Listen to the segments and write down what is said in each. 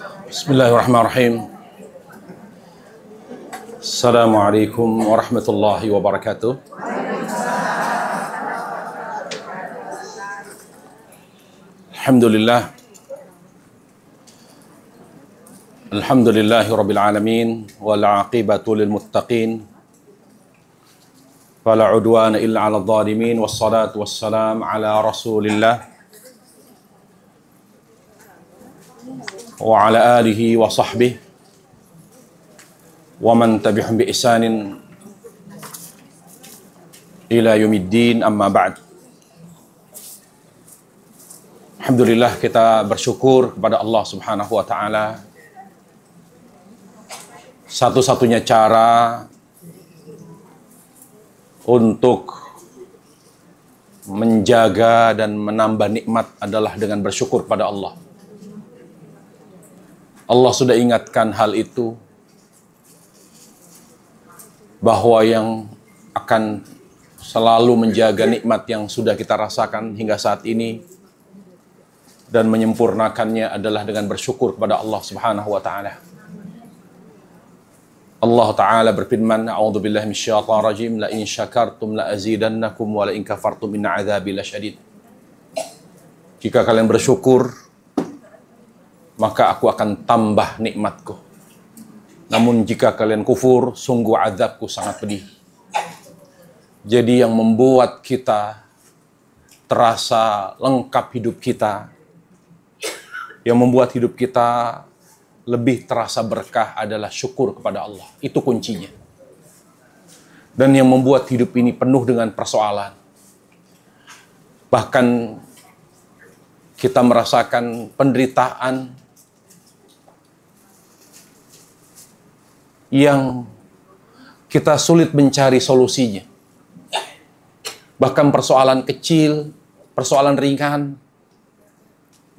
Bismillahirrahmanirrahim. Assalamualaikum warahmatullahi wabarakatuh. Alhamdulillah. Alhamdulillahi rabbil alamin wal aqibatu lil muttaqin. Fala udwana illa 'alal zalimin wassalatu wassalam ala Rasulillah wa ala alihi wa sahbihi wa man tabi'ahum bi ihsanin ila yaumiddin, amma ba'd. Alhamdulillah, kita bersyukur kepada Allah Subhanahu wa taala. Satu-satunya cara untuk menjaga dan menambah nikmat adalah dengan bersyukur pada Allah. Allah sudah ingatkan hal itu, bahwa yang akan selalu menjaga nikmat yang sudah kita rasakan hingga saat ini dan menyempurnakannya adalah dengan bersyukur kepada Allah Subhanahu wa taala. Allah taala berfirman, a'udzubillahi minasyaitonir rajim, la in syakartum la azidannakum wa la in kafartum inna 'adzabi lasyadid. Jika kalian bersyukur, maka aku akan tambah nikmatku. Namun jika kalian kufur, sungguh azabku sangat pedih. Jadi yang membuat kita terasa lengkap hidup kita, yang membuat hidup kita lebih terasa berkah adalah syukur kepada Allah. Itu kuncinya. Dan yang membuat hidup ini penuh dengan persoalan. Bahkan kita merasakan penderitaan yang kita sulit mencari solusinya. Bahkan persoalan kecil, persoalan ringan,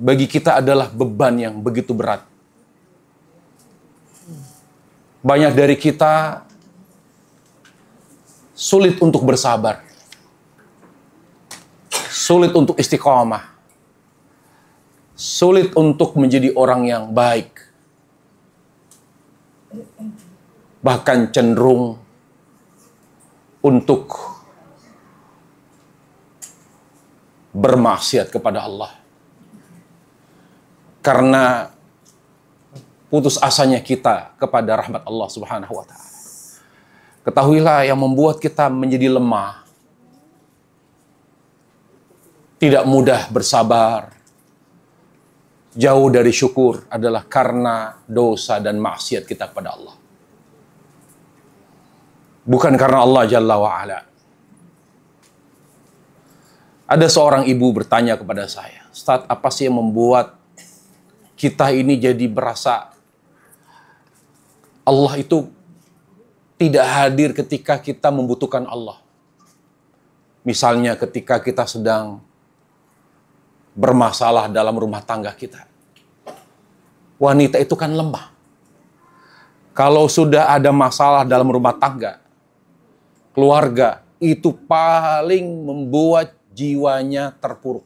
bagi kita adalah beban yang begitu berat. Banyak dari kita sulit untuk bersabar, sulit untuk istiqomah, sulit untuk menjadi orang yang baik. Bahkan cenderung untuk bermaksiat kepada Allah. Karena putus asanya kita kepada rahmat Allah Subhanahu wa taala. Ketahuilah, yang membuat kita menjadi lemah, tidak mudah bersabar, jauh dari syukur adalah karena dosa dan maksiat kita kepada Allah. Bukan karena Allah Jalla wa'ala. Ada seorang ibu bertanya kepada saya, "Ustaz, apa sih yang membuat kita ini jadi berasa Allah itu tidak hadir ketika kita membutuhkan Allah?" Misalnya ketika kita sedang bermasalah dalam rumah tangga kita. Wanita itu kan lemah. Kalau sudah ada masalah dalam rumah tangga, keluarga, itu paling membuat jiwanya terpuruk.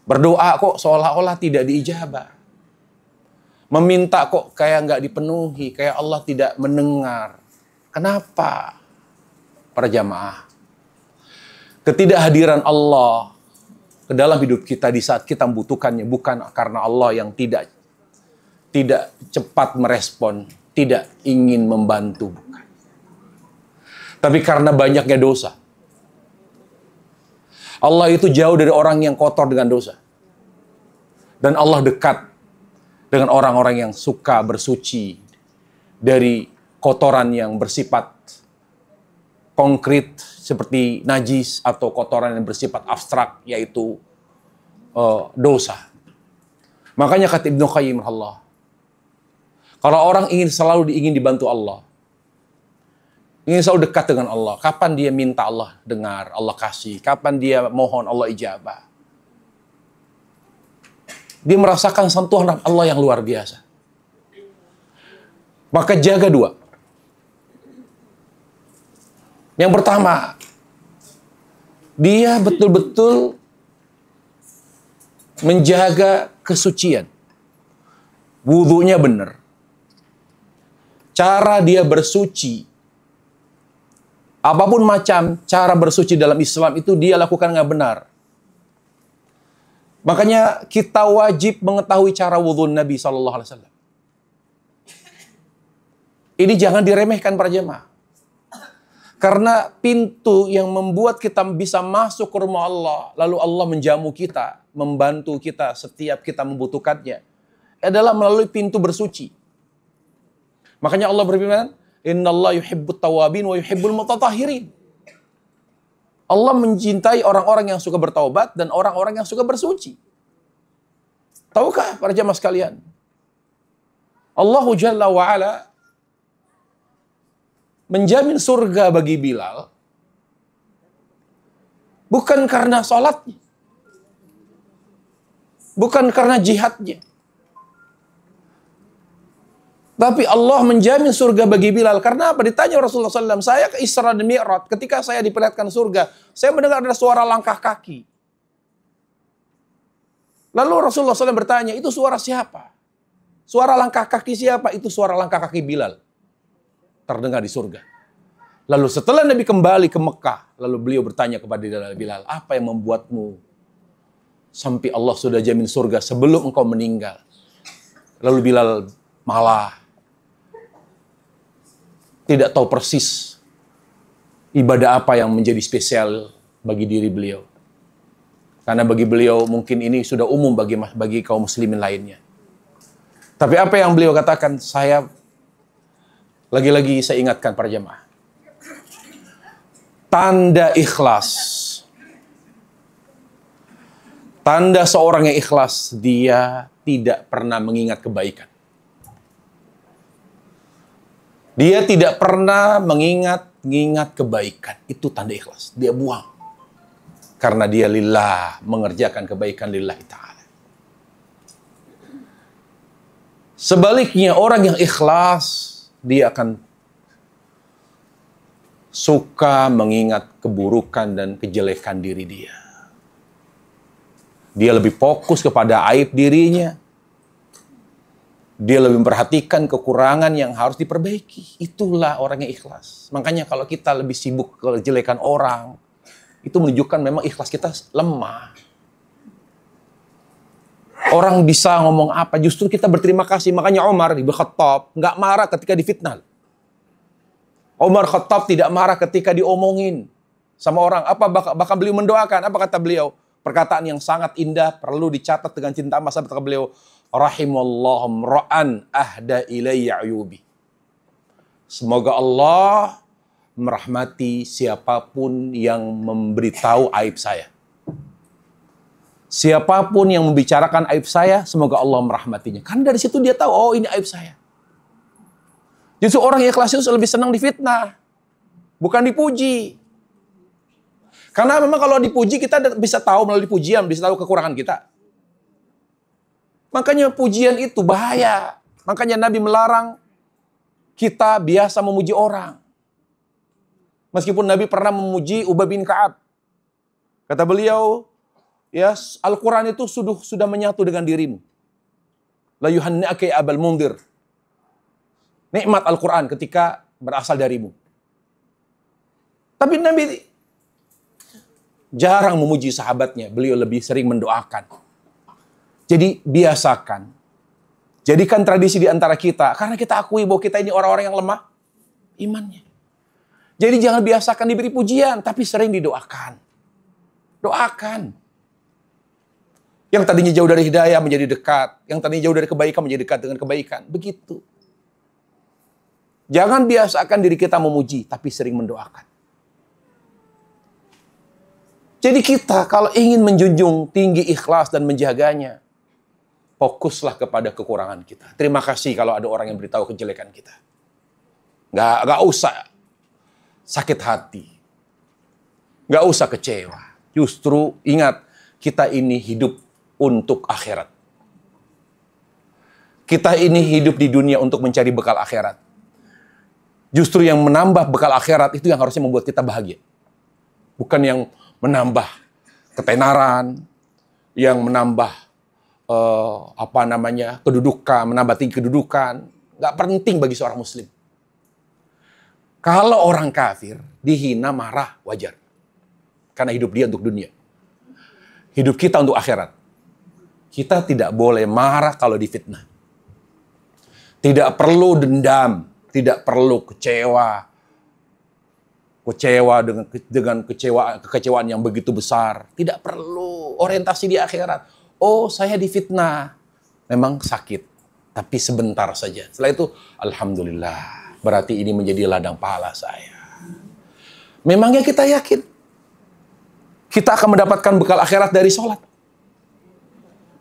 Berdoa kok seolah-olah tidak diijabah. Meminta kok kayak nggak dipenuhi, kayak Allah tidak mendengar. Kenapa? Para jamaah, ketidakhadiran Allah ke dalam hidup kita di saat kita membutuhkannya bukan karena Allah yang tidak cepat merespon, tidak ingin membantu, bukan. Tapi karena banyaknya dosa. Allah itu jauh dari orang yang kotor dengan dosa. Dan Allah dekat dengan orang-orang yang suka bersuci dari kotoran yang bersifat konkret seperti najis atau kotoran yang bersifat abstrak, yaitu dosa. Makanya kata Ibnu Qayyim Allah, kalau orang ingin dibantu Allah, ingin selalu dekat dengan Allah, kapan dia minta Allah dengar, Allah kasih, kapan dia mohon Allah ijabah. Dia merasakan sentuhan Allah yang luar biasa. Maka jaga dua. Yang pertama, dia betul-betul menjaga kesucian. Wudhunya benar. Cara dia bersuci, apapun macam cara bersuci dalam Islam itu dia lakukan nggak benar. Makanya kita wajib mengetahui cara wudhu Nabi SAW. Ini jangan diremehkan para jemaah. Karena pintu yang membuat kita bisa masuk ke rumah Allah, lalu Allah menjamu kita, membantu kita setiap kita membutuhkannya, adalah melalui pintu bersuci. Makanya Allah berfirman, Innallaha yuhibbut tawabin wa yuhibbul mutatahhirin. Allah mencintai orang-orang yang suka bertaubat dan orang-orang yang suka bersuci. Tahukah para jemaah sekalian? Allahu Jalla wa'ala menjamin surga bagi Bilal bukan karena sholatnya, bukan karena jihadnya, tapi Allah menjamin surga bagi Bilal. Karena apa? Ditanya Rasulullah SAW, saya ke Isra dan Mi'raj, ketika saya diperlihatkan surga, saya mendengar ada suara langkah kaki. Lalu Rasulullah SAW bertanya, itu suara siapa? Suara langkah kaki siapa? Itu suara langkah kaki Bilal. Terdengar di surga. Lalu setelah Nabi kembali ke Mekah, lalu beliau bertanya kepada Bilal, apa yang membuatmu sampai Allah sudah jamin surga sebelum engkau meninggal? Lalu Bilal malah tidak tahu persis ibadah apa yang menjadi spesial bagi diri beliau. Karena bagi beliau mungkin ini sudah umum bagi kaum muslimin lainnya. Tapi apa yang beliau katakan, lagi-lagi saya ingatkan para jemaah. Tanda ikhlas. Tanda seorang yang ikhlas, dia tidak pernah mengingat kebaikan. Dia tidak pernah mengingat kebaikan. Itu tanda ikhlas. Dia buang. Karena dia lillah, mengerjakan kebaikan lillahi ta'ala. Sebaliknya, orang yang ikhlas, dia akan suka mengingat keburukan dan kejelekan diri dia. Dia lebih fokus kepada aib dirinya. Dia lebih memperhatikan kekurangan yang harus diperbaiki. Itulah orang yang ikhlas. Makanya kalau kita lebih sibuk kejelekan orang, itu menunjukkan memang ikhlas kita lemah. Orang bisa ngomong apa, justru kita berterima kasih. Makanya Umar bin Khattab nggak marah ketika difitnah. Umar Khattab tidak marah ketika diomongin sama orang. Bahkan beliau mendoakan. Apa kata beliau? Perkataan yang sangat indah, perlu dicatat dengan cinta amat. Kata beliau, rahimallahu ra'an ahda ilayya ayubi. Semoga Allah merahmati siapapun yang memberitahu aib saya. Siapapun yang membicarakan aib saya, semoga Allah merahmatinya. Karena dari situ dia tahu, oh ini aib saya. Justru orang yang ikhlas itu lebih senang difitnah, bukan dipuji. Karena memang kalau dipuji kita bisa tahu melalui pujian, bisa tahu kekurangan kita. Makanya pujian itu bahaya. Makanya Nabi melarang kita biasa memuji orang. Meskipun Nabi pernah memuji Ubay bin Ka'ab. Kata beliau, ya Al-Quran itu sudah menyatu dengan dirimu. La yuhanni'aka ya Abal Mundhir. Nikmat Al-Quran ketika berasal darimu. Tapi Nabi jarang memuji sahabatnya. Beliau lebih sering mendoakan. Jadi biasakan. Jadikan tradisi di antara kita. Karena kita akui bahwa kita ini orang-orang yang lemah imannya. Jadi jangan biasakan diberi pujian. Tapi sering didoakan. Doakan. Yang tadinya jauh dari hidayah menjadi dekat. Yang tadinya jauh dari kebaikan menjadi dekat dengan kebaikan. Begitu. Jangan biasakan diri kita memuji, tapi sering mendoakan. Jadi kita kalau ingin menjunjung tinggi ikhlas dan menjaganya, fokuslah kepada kekurangan kita. Terima kasih kalau ada orang yang beritahu kejelekan kita. Nggak usah sakit hati. Nggak usah kecewa. Justru ingat, kita ini hidup untuk akhirat. Kita ini hidup di dunia untuk mencari bekal akhirat. Justru yang menambah bekal akhirat itu yang harusnya membuat kita bahagia. Bukan yang menambah ketenaran, yang menambah kedudukan, menambah tinggi kedudukan. Nggak penting bagi seorang muslim. Kalau orang kafir dihina, marah, wajar. Karena hidup dia untuk dunia. Hidup kita untuk akhirat. Kita tidak boleh marah kalau difitnah. Tidak perlu dendam, tidak perlu kecewa. Kecewa dengan kekecewaan yang begitu besar. Tidak perlu orientasi di akhirat. Oh, saya difitnah. Memang sakit, tapi sebentar saja. Setelah itu, alhamdulillah. Berarti ini menjadi ladang pahala saya. Memangnya kita yakin kita akan mendapatkan bekal akhirat dari sholat?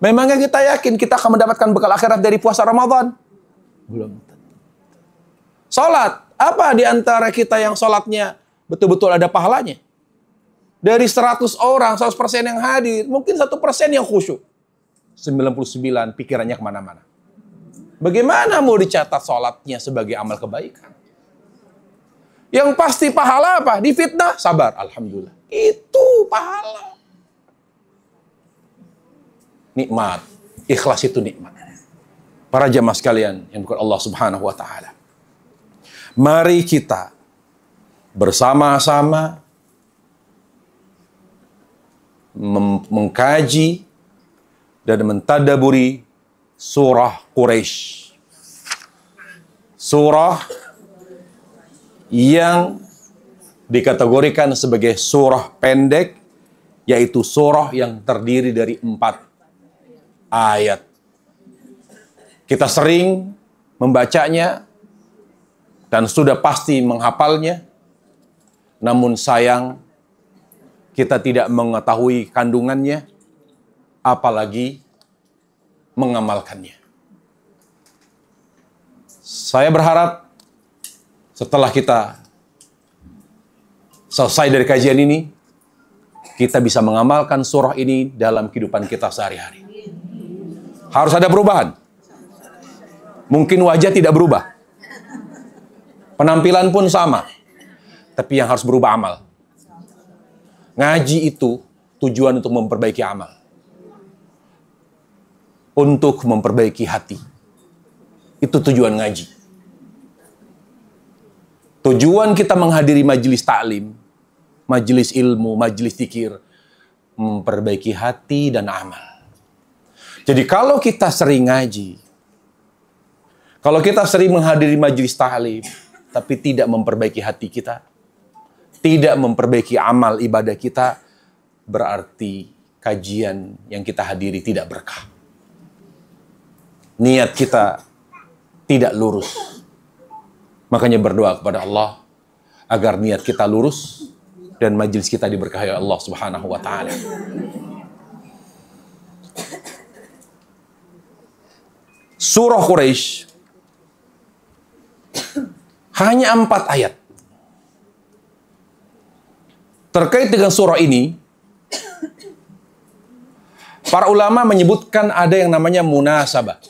Memangnya kita yakin kita akan mendapatkan bekal akhirat dari puasa Ramadan? Belum tentu. Sholat, apa di antara kita yang sholatnya betul-betul ada pahalanya? Dari 100 orang, 100% yang hadir, mungkin 1% yang khusyuk. 99 pikirannya kemana-mana. Bagaimana mau dicatat sholatnya sebagai amal kebaikan? Yang pasti pahala apa? Difitnah, sabar. Alhamdulillah. Itu pahala. Nikmat. Ikhlas itu nikmat. Para jamaah sekalian yang bukan Allah Subhanahu wa Ta'ala. Mari kita bersama-sama mengkaji dan mentadaburi surah Quraisy. Surah yang dikategorikan sebagai surah pendek, yaitu surah yang terdiri dari 4 ayat. Kita sering membacanya dan sudah pasti menghafalnya, namun sayang kita tidak mengetahui kandungannya, apalagi mengamalkannya. Saya berharap setelah kita selesai dari kajian ini, kita bisa mengamalkan surah ini dalam kehidupan kita sehari-hari. Harus ada perubahan. Mungkin wajah tidak berubah. Penampilan pun sama. Tapi yang harus berubah amal. Ngaji itu tujuan untuk memperbaiki amal. Untuk memperbaiki hati. Itu tujuan ngaji. Tujuan kita menghadiri majelis taklim, majelis ilmu, majelis zikir, memperbaiki hati dan amal. Jadi kalau kita sering ngaji, kalau kita sering menghadiri majelis taklim, tapi tidak memperbaiki hati kita, tidak memperbaiki amal ibadah kita, berarti kajian yang kita hadiri tidak berkah. Niat kita tidak lurus. Makanya berdoa kepada Allah agar niat kita lurus dan majelis kita diberkahi Allah Subhanahu wa Ta'ala. Surah Quraisy hanya 4 ayat. Terkait dengan surah ini, para ulama menyebutkan ada yang namanya munasabah.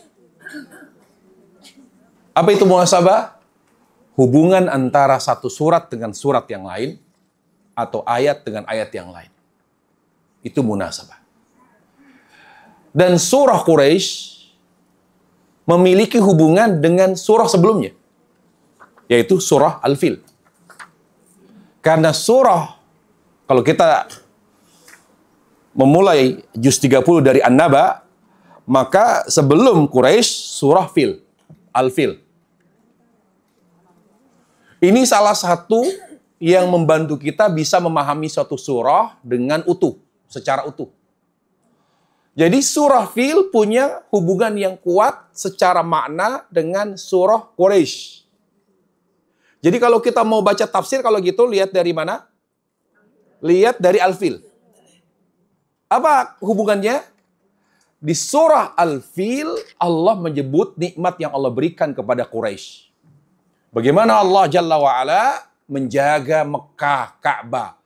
Apa itu munasabah? Hubungan antara satu surat dengan surat yang lain, atau ayat dengan ayat yang lain. Itu munasabah. Dan surah Quraisy memiliki hubungan dengan surah sebelumnya, yaitu surah Al-Fil. Karena surah, kalau kita memulai juz 30 dari An-Naba, maka sebelum Quraisy surah Fil, Al-Fil. Ini salah satu yang membantu kita bisa memahami suatu surah dengan utuh, secara utuh. Jadi surah Fil punya hubungan yang kuat secara makna dengan surah Quraisy. Jadi kalau kita mau baca tafsir, kalau gitu lihat dari mana? Lihat dari Al-Fil. Apa hubungannya? Di surah Al-Fil, Allah menyebut nikmat yang Allah berikan kepada Quraisy. Bagaimana Allah Jalla wa'ala menjaga Mekah, Ka'bah.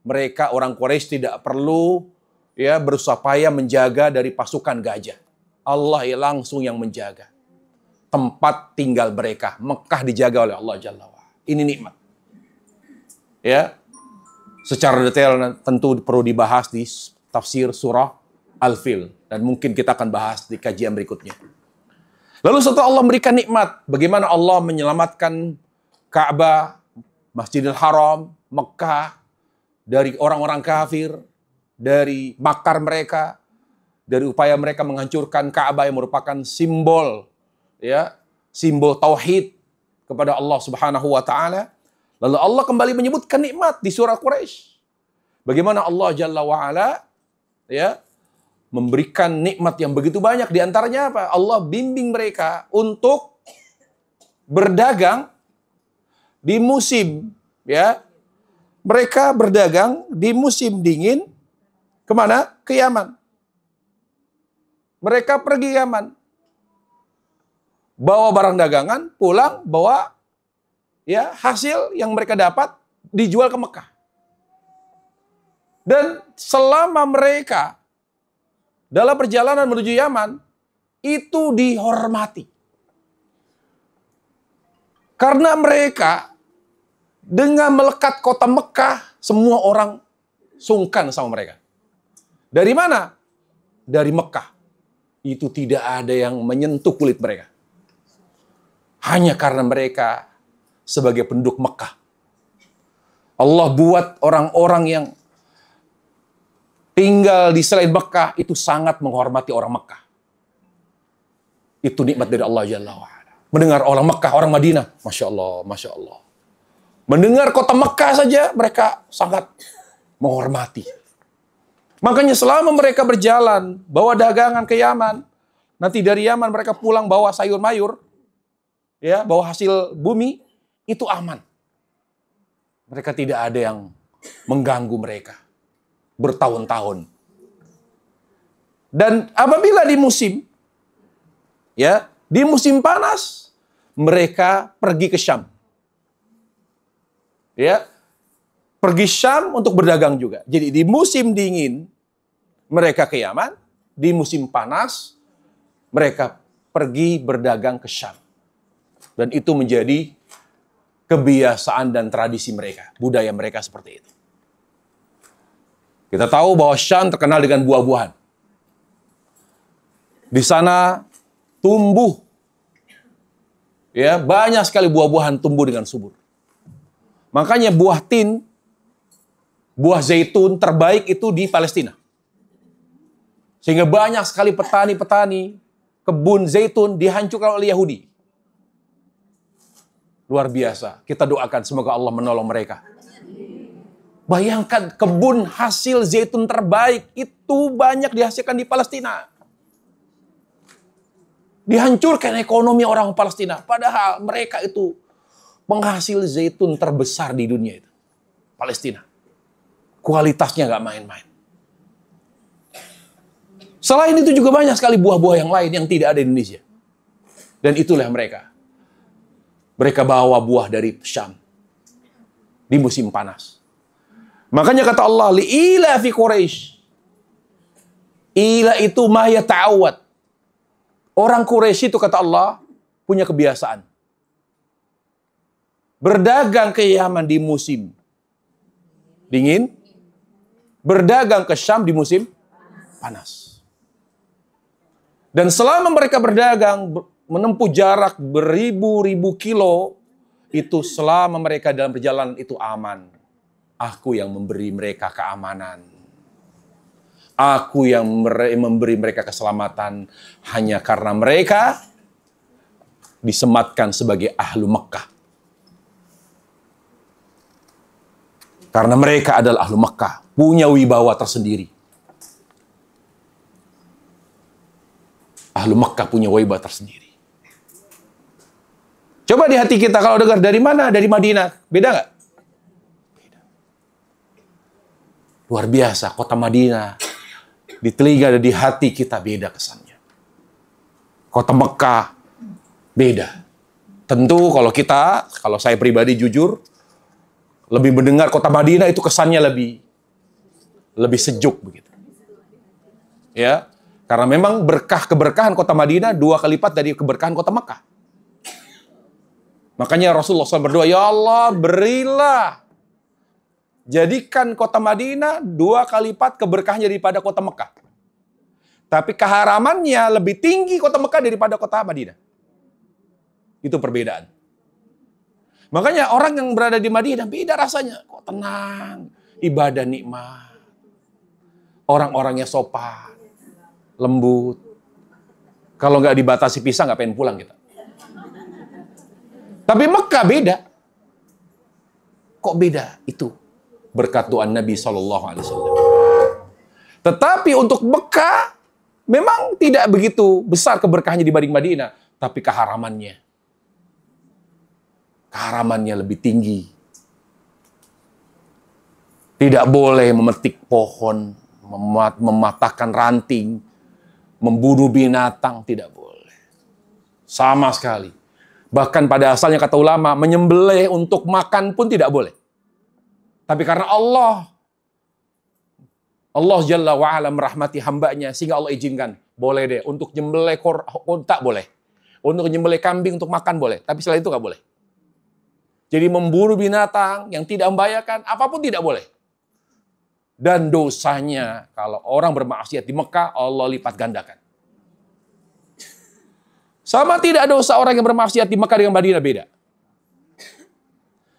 Mereka orang Quraisy tidak perlu berusaha payah menjaga dari pasukan gajah. Allah langsung yang menjaga. Tempat tinggal mereka, Mekah dijaga oleh Allah Jalla wa'ala. Ini nikmat. Ya. Secara detail tentu perlu dibahas di tafsir surah Al-Fil. Dan mungkin kita akan bahas di kajian berikutnya. Lalu setelah Allah memberikan nikmat, bagaimana Allah menyelamatkan Ka'bah, Masjidil Haram, Mekah, dari orang-orang kafir, dari makar mereka, dari upaya mereka menghancurkan Ka'bah yang merupakan simbol, ya, simbol tauhid kepada Allah Subhanahu wa taala. Lalu Allah kembali menyebutkan nikmat di surah Quraisy. Bagaimana Allah Jalla wa ala, ya, memberikan nikmat yang begitu banyak. Di antaranya apa? Allah bimbing mereka untuk berdagang di musim, ya. Mereka berdagang di musim dingin kemana? Ke Yaman. Mereka pergi Yaman. Bawa barang dagangan, pulang, bawa, ya, hasil yang mereka dapat dijual ke Mekah. Dan selama mereka dalam perjalanan menuju Yaman, itu dihormati. Karena mereka dengan melekat kota Mekah, semua orang sungkan sama mereka. Dari mana? Dari Mekah. Itu tidak ada yang menyentuh kulit mereka. Hanya karena mereka sebagai penduduk Mekah. Allah buat orang-orang yang tinggal di selain Mekah itu sangat menghormati orang Mekah. Itu nikmat dari Allah Jalla wa'ala. Mendengar orang Mekah, orang Madinah, Masya Allah, Masya Allah. Mendengar kota Mekah saja mereka sangat menghormati. Makanya selama mereka berjalan, bawa dagangan ke Yaman, nanti dari Yaman mereka pulang bawa sayur mayur, ya, bawa hasil bumi, itu aman. Mereka tidak ada yang mengganggu mereka bertahun-tahun. Dan apabila di musim, ya, di musim panas, mereka pergi ke Syam. Ya, pergi Syam untuk berdagang juga. Jadi di musim dingin mereka ke Yaman, di musim panas mereka pergi berdagang ke Syam. Dan itu menjadi kebiasaan dan tradisi mereka, budaya mereka seperti itu. Kita tahu bahwa Syam terkenal dengan buah-buahan. Di sana tumbuh, ya, banyak sekali buah-buahan tumbuh dengan subur. Makanya buah tin, buah zaitun terbaik itu di Palestina. Sehingga banyak sekali petani-petani kebun zaitun dihancurkan oleh Yahudi. Luar biasa. Kita doakan semoga Allah menolong mereka. Bayangkan kebun hasil zaitun terbaik itu banyak dihasilkan di Palestina. Dihancurkan ekonomi orang Palestina. Padahal mereka itu penghasil zaitun terbesar di dunia itu. Palestina. Kualitasnya nggak main-main. Selain itu juga banyak sekali buah-buah yang lain yang tidak ada di Indonesia. Dan itulah mereka. Mereka bawa buah dari Syam. Di musim panas. Makanya kata Allah, li'ila fi Quraisy. Ila itu ma yata'awad. Orang Quraisy itu kata Allah punya kebiasaan. Berdagang ke Yaman di musim dingin, berdagang ke Syam di musim panas. Dan selama mereka berdagang, menempuh jarak beribu-ribu kilo, itu selama mereka dalam perjalanan itu aman. Aku yang memberi mereka keamanan. Aku yang memberi mereka keselamatan hanya karena mereka disematkan sebagai ahlu Mekah. Karena mereka adalah ahlu Mekah, punya wibawa tersendiri. Ahlu Mekah punya wibawa tersendiri. Coba di hati kita kalau dengar dari mana? Dari Madinah. Beda nggak? Beda. Luar biasa, kota Madinah. Di telinga dan di hati kita beda kesannya. Kota Mekah beda. Tentu kalau saya pribadi jujur, lebih mendengar kota Madinah itu kesannya lebih sejuk begitu. Ya, karena memang keberkahan kota Madinah 2 kali lipat dari keberkahan kota Mekah. Makanya Rasulullah SAW berdoa, ya Allah berilah, jadikan kota Madinah 2 kali lipat keberkahannya daripada kota Mekah. Tapi keharamannya lebih tinggi kota Mekah daripada kota Madinah. Itu perbedaan. Makanya orang yang berada di Madinah beda rasanya. Kok tenang, ibadah nikmat. Orang-orangnya sopan, lembut. Kalau nggak dibatasi pisah nggak pengen pulang kita. Tapi Mekah beda. Kok beda? Itu berkat doa Nabi SAW. Tetapi untuk Mekah memang tidak begitu besar keberkahannya dibanding Madinah, tapi keharamannya lebih tinggi. Tidak boleh memetik pohon, mematahkan ranting, membunuh binatang, tidak boleh. Sama sekali. Bahkan pada asalnya kata ulama, menyembelih untuk makan pun tidak boleh. Tapi karena Allah Jalla wa'ala merahmati hambanya, sehingga Allah izinkan. Boleh deh, untuk nyembelih tak boleh. Untuk nyembelih kambing untuk makan boleh, tapi setelah itu nggak boleh. Jadi membunuh binatang yang tidak membahayakan, apapun tidak boleh. Dan dosanya, kalau orang bermaksiat di Mekah, Allah lipat gandakan. Sama tidak dosa orang yang bermaksiat di Mekah dengan Madinah beda.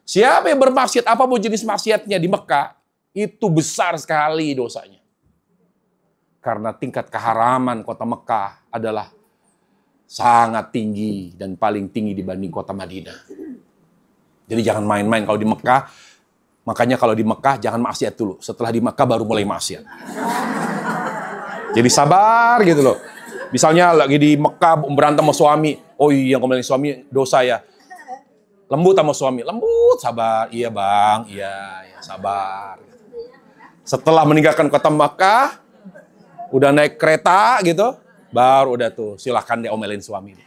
Siapa yang bermaksiat, apapun jenis maksiatnya di Mekah, itu besar sekali dosanya. Karena tingkat keharaman kota Mekah adalah sangat tinggi dan paling tinggi dibanding kota Madinah. Jadi jangan main-main kalau di Mekah. Makanya kalau di Mekah jangan maksiat dulu. Setelah di Mekah baru mulai maksiat. Jadi sabar gitu loh. Misalnya lagi di Mekah berantem sama suami. Oh iya, ngomongin suami dosa ya. Lembut sama suami. Lembut, sabar. Iya bang, iya sabar. Setelah meninggalkan kota Mekah, udah naik kereta gitu, baru udah tuh silahkan diomelin suami.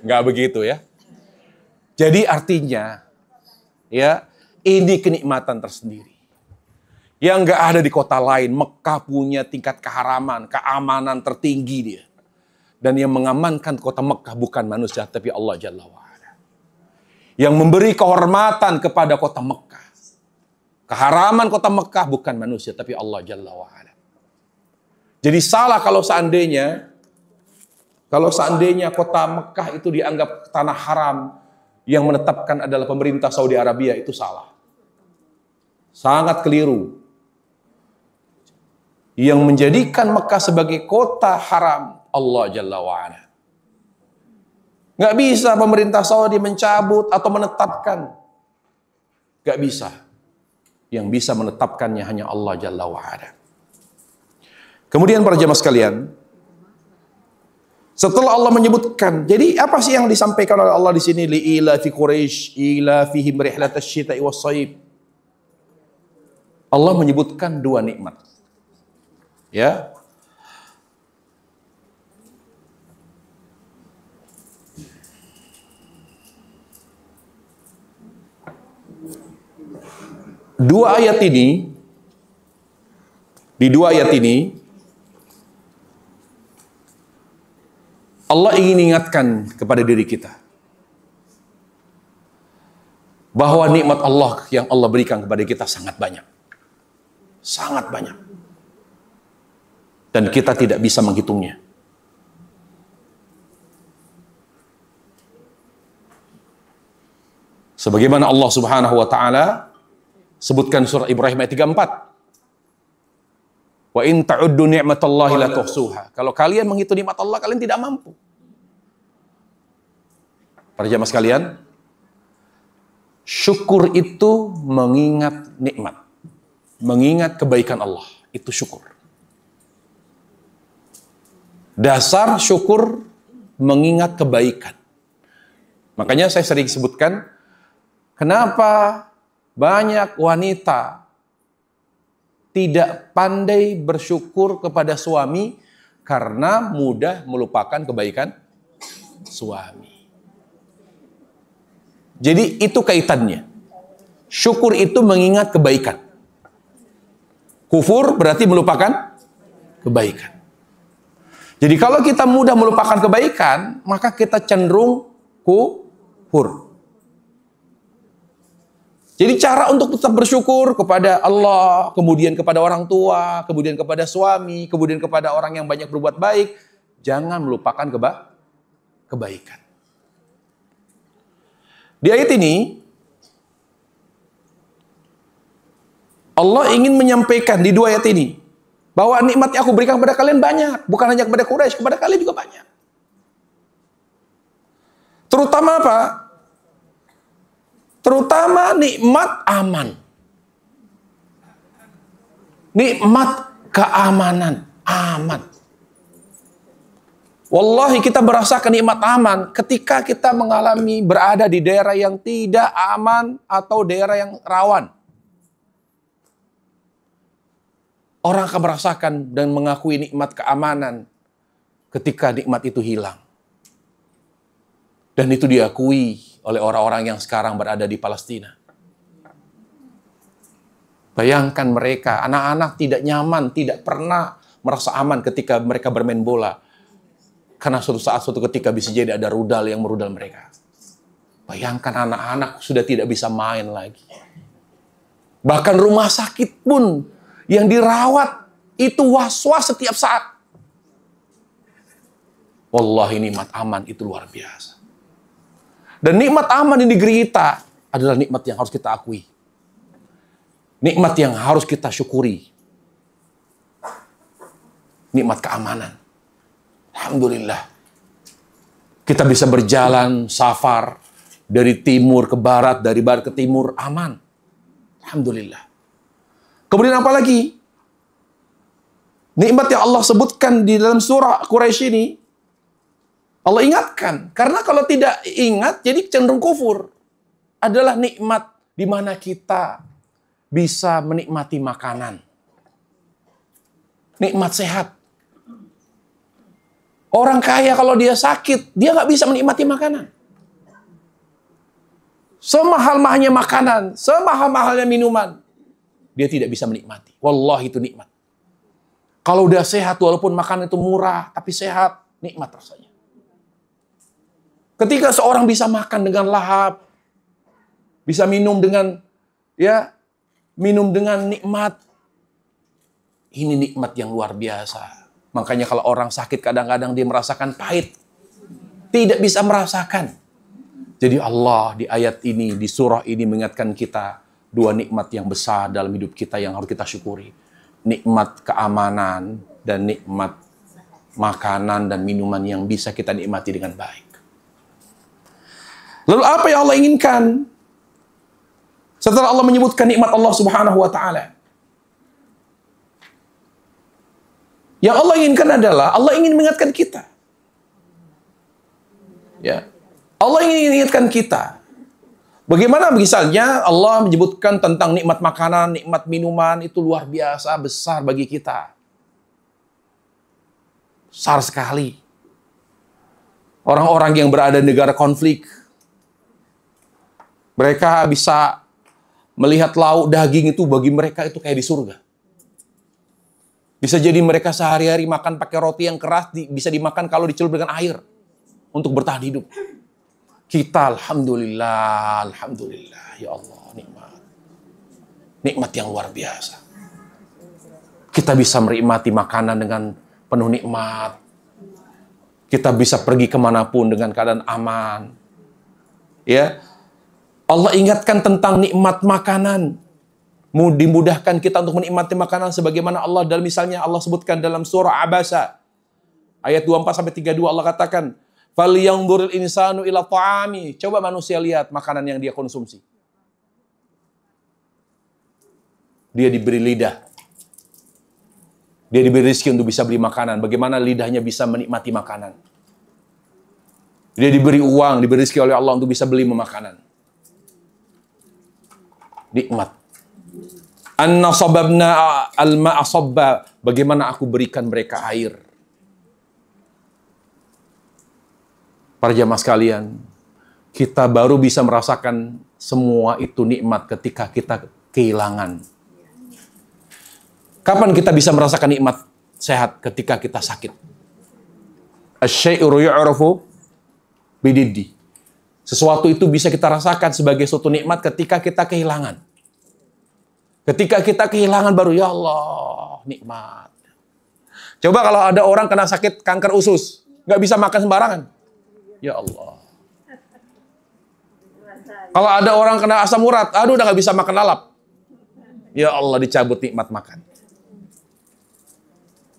Nggak begitu ya. Jadi artinya, ya ini kenikmatan tersendiri. Yang nggak ada di kota lain. Mekah punya tingkat keharaman, keamanan tertinggi dia. Dan yang mengamankan kota Mekah bukan manusia, tapi Allah Jalla wa'ala. Yang memberi kehormatan kepada kota Mekah. Keharaman kota Mekah bukan manusia, tapi Allah Jalla wa'ala. Jadi salah kalau seandainya kota Mekah itu dianggap tanah haram, yang menetapkan adalah pemerintah Saudi Arabia, itu salah. Sangat keliru. Yang menjadikan Mekah sebagai kota haram, Allah Jalla wa'ala. Nggak bisa pemerintah Saudi mencabut atau menetapkan. Nggak bisa. Yang bisa menetapkannya hanya Allah Jalla wa'ala. Kemudian para jemaah sekalian, setelah Allah menyebutkan, jadi apa sih yang disampaikan oleh Allah di sini? Li'ila fi Quraisy, ila fihim rihlatasy syita'i was-shayb. Allah menyebutkan dua nikmat. Ya. Dua ayat ini, di dua ayat ini Allah ingin ingatkan kepada diri kita bahwa nikmat Allah yang Allah berikan kepada kita sangat banyak. Sangat banyak. Dan kita tidak bisa menghitungnya. Sebagaimana Allah Subhanahu wa taala sebutkan surah Ibrahim ayat 34. Wa in ta'uddu ni'matallahi la tuhsuha. Kalau kalian menghitung nikmat Allah, kalian tidak mampu. Para jamaah sekalian, syukur itu mengingat nikmat. Mengingat kebaikan Allah. Itu syukur. Dasar syukur mengingat kebaikan. Makanya saya sering sebutkan, kenapa banyak wanita tidak pandai bersyukur kepada suami karena mudah melupakan kebaikan suami. Jadi itu kaitannya. Syukur itu mengingat kebaikan. Kufur berarti melupakan kebaikan. Jadi kalau kita mudah melupakan kebaikan, maka kita cenderung kufur. Jadi cara untuk tetap bersyukur kepada Allah, kemudian kepada orang tua, kemudian kepada suami, kemudian kepada orang yang banyak berbuat baik, jangan melupakan kebaikan. Di ayat ini, Allah ingin menyampaikan di dua ayat ini, bahwa nikmat yang aku berikan kepada kalian banyak, bukan hanya kepada Quraisy, kepada kalian juga banyak. Terutama apa? Terutama nikmat aman. Nikmat keamanan, aman. Wallahi kita merasakan nikmat aman ketika kita mengalami berada di daerah yang tidak aman atau daerah yang rawan. Orang akan merasakan dan mengakui nikmat keamanan ketika nikmat itu hilang. Dan itu diakui oleh orang-orang yang sekarang berada di Palestina. Bayangkan mereka, anak-anak tidak nyaman, tidak pernah merasa aman ketika mereka bermain bola. Karena suatu saat, suatu ketika bisa jadi ada rudal yang merudal mereka. Bayangkan anak-anak sudah tidak bisa main lagi. Bahkan rumah sakit pun yang dirawat itu was-was setiap saat. Wallahi nikmat aman itu luar biasa. Dan nikmat aman di negeri kita adalah nikmat yang harus kita akui. Nikmat yang harus kita syukuri. Nikmat keamanan. Alhamdulillah. Kita bisa berjalan, safar, dari timur ke barat, dari barat ke timur, aman. Alhamdulillah. Kemudian apa lagi? Nikmat yang Allah sebutkan di dalam surah Quraisy ini, Allah ingatkan. Karena kalau tidak ingat, jadi cenderung kufur. Adalah nikmat di mana kita bisa menikmati makanan. Nikmat sehat. Orang kaya kalau dia sakit, dia nggak bisa menikmati makanan. Semahal-mahalnya makanan, semahal-mahalnya minuman, dia tidak bisa menikmati. Wallahi itu nikmat. Kalau udah sehat, walaupun makanan itu murah, tapi sehat, nikmat rasanya. Ketika seorang bisa makan dengan lahap, bisa minum dengan nikmat, ini nikmat yang luar biasa. Makanya kalau orang sakit kadang-kadang dia merasakan pahit, tidak bisa merasakan. Jadi Allah di ayat ini, di surah ini mengingatkan kita dua nikmat yang besar dalam hidup kita yang harus kita syukuri. Nikmat keamanan dan nikmat makanan dan minuman yang bisa kita nikmati dengan baik. Lalu apa yang Allah inginkan? Setelah Allah menyebutkan nikmat Allah Subhanahu wa taala. Yang Allah inginkan adalah Allah ingin mengingatkan kita. Ya. Allah ingin mengingatkan kita. Bagaimana misalnya Allah menyebutkan tentang nikmat makanan, nikmat minuman itu luar biasa besar bagi kita. Besar sekali. Orang-orang yang berada di negara konflik, mereka bisa melihat lauk daging itu bagi mereka itu kayak di surga. Bisa jadi mereka sehari-hari makan pakai roti yang keras, bisa dimakan kalau dicelup dengan air untuk bertahan hidup. Kita alhamdulillah, ya Allah, nikmat. Nikmat yang luar biasa. Kita bisa menikmati makanan dengan penuh nikmat. Kita bisa pergi kemanapun dengan keadaan aman. Ya, Allah ingatkan tentang nikmat makanan. Dimudahkan kita untuk menikmati makanan sebagaimana Allah dalam misalnya Allah sebutkan dalam surah Abasa ayat 24-32 Allah katakan, "Falyanzuril insanu ila ta'ami." Coba manusia lihat makanan yang dia konsumsi. Dia diberi lidah. Dia diberi rezeki untuk bisa beli makanan. Bagaimana lidahnya bisa menikmati makanan? Dia diberi uang, diberi rezeki oleh Allah untuk bisa beli makanan. Nikmat. Anna sababna al-ma'a sabba. Bagaimana aku berikan mereka air. Para jamaah sekalian, kita baru bisa merasakan semua itu nikmat ketika kita kehilangan. Kapan kita bisa merasakan nikmat sehat? Ketika kita sakit. Asy-syai'u yu'rafu bididdi. Sesuatu itu bisa kita rasakan sebagai suatu nikmat ketika kita kehilangan. Ketika kita kehilangan baru, ya Allah, nikmat. Coba kalau ada orang kena sakit kanker usus, nggak bisa makan sembarangan. Ya Allah. Kalau ada orang kena asam urat, aduh udah nggak bisa makan lalap. Ya Allah, dicabut nikmat makan.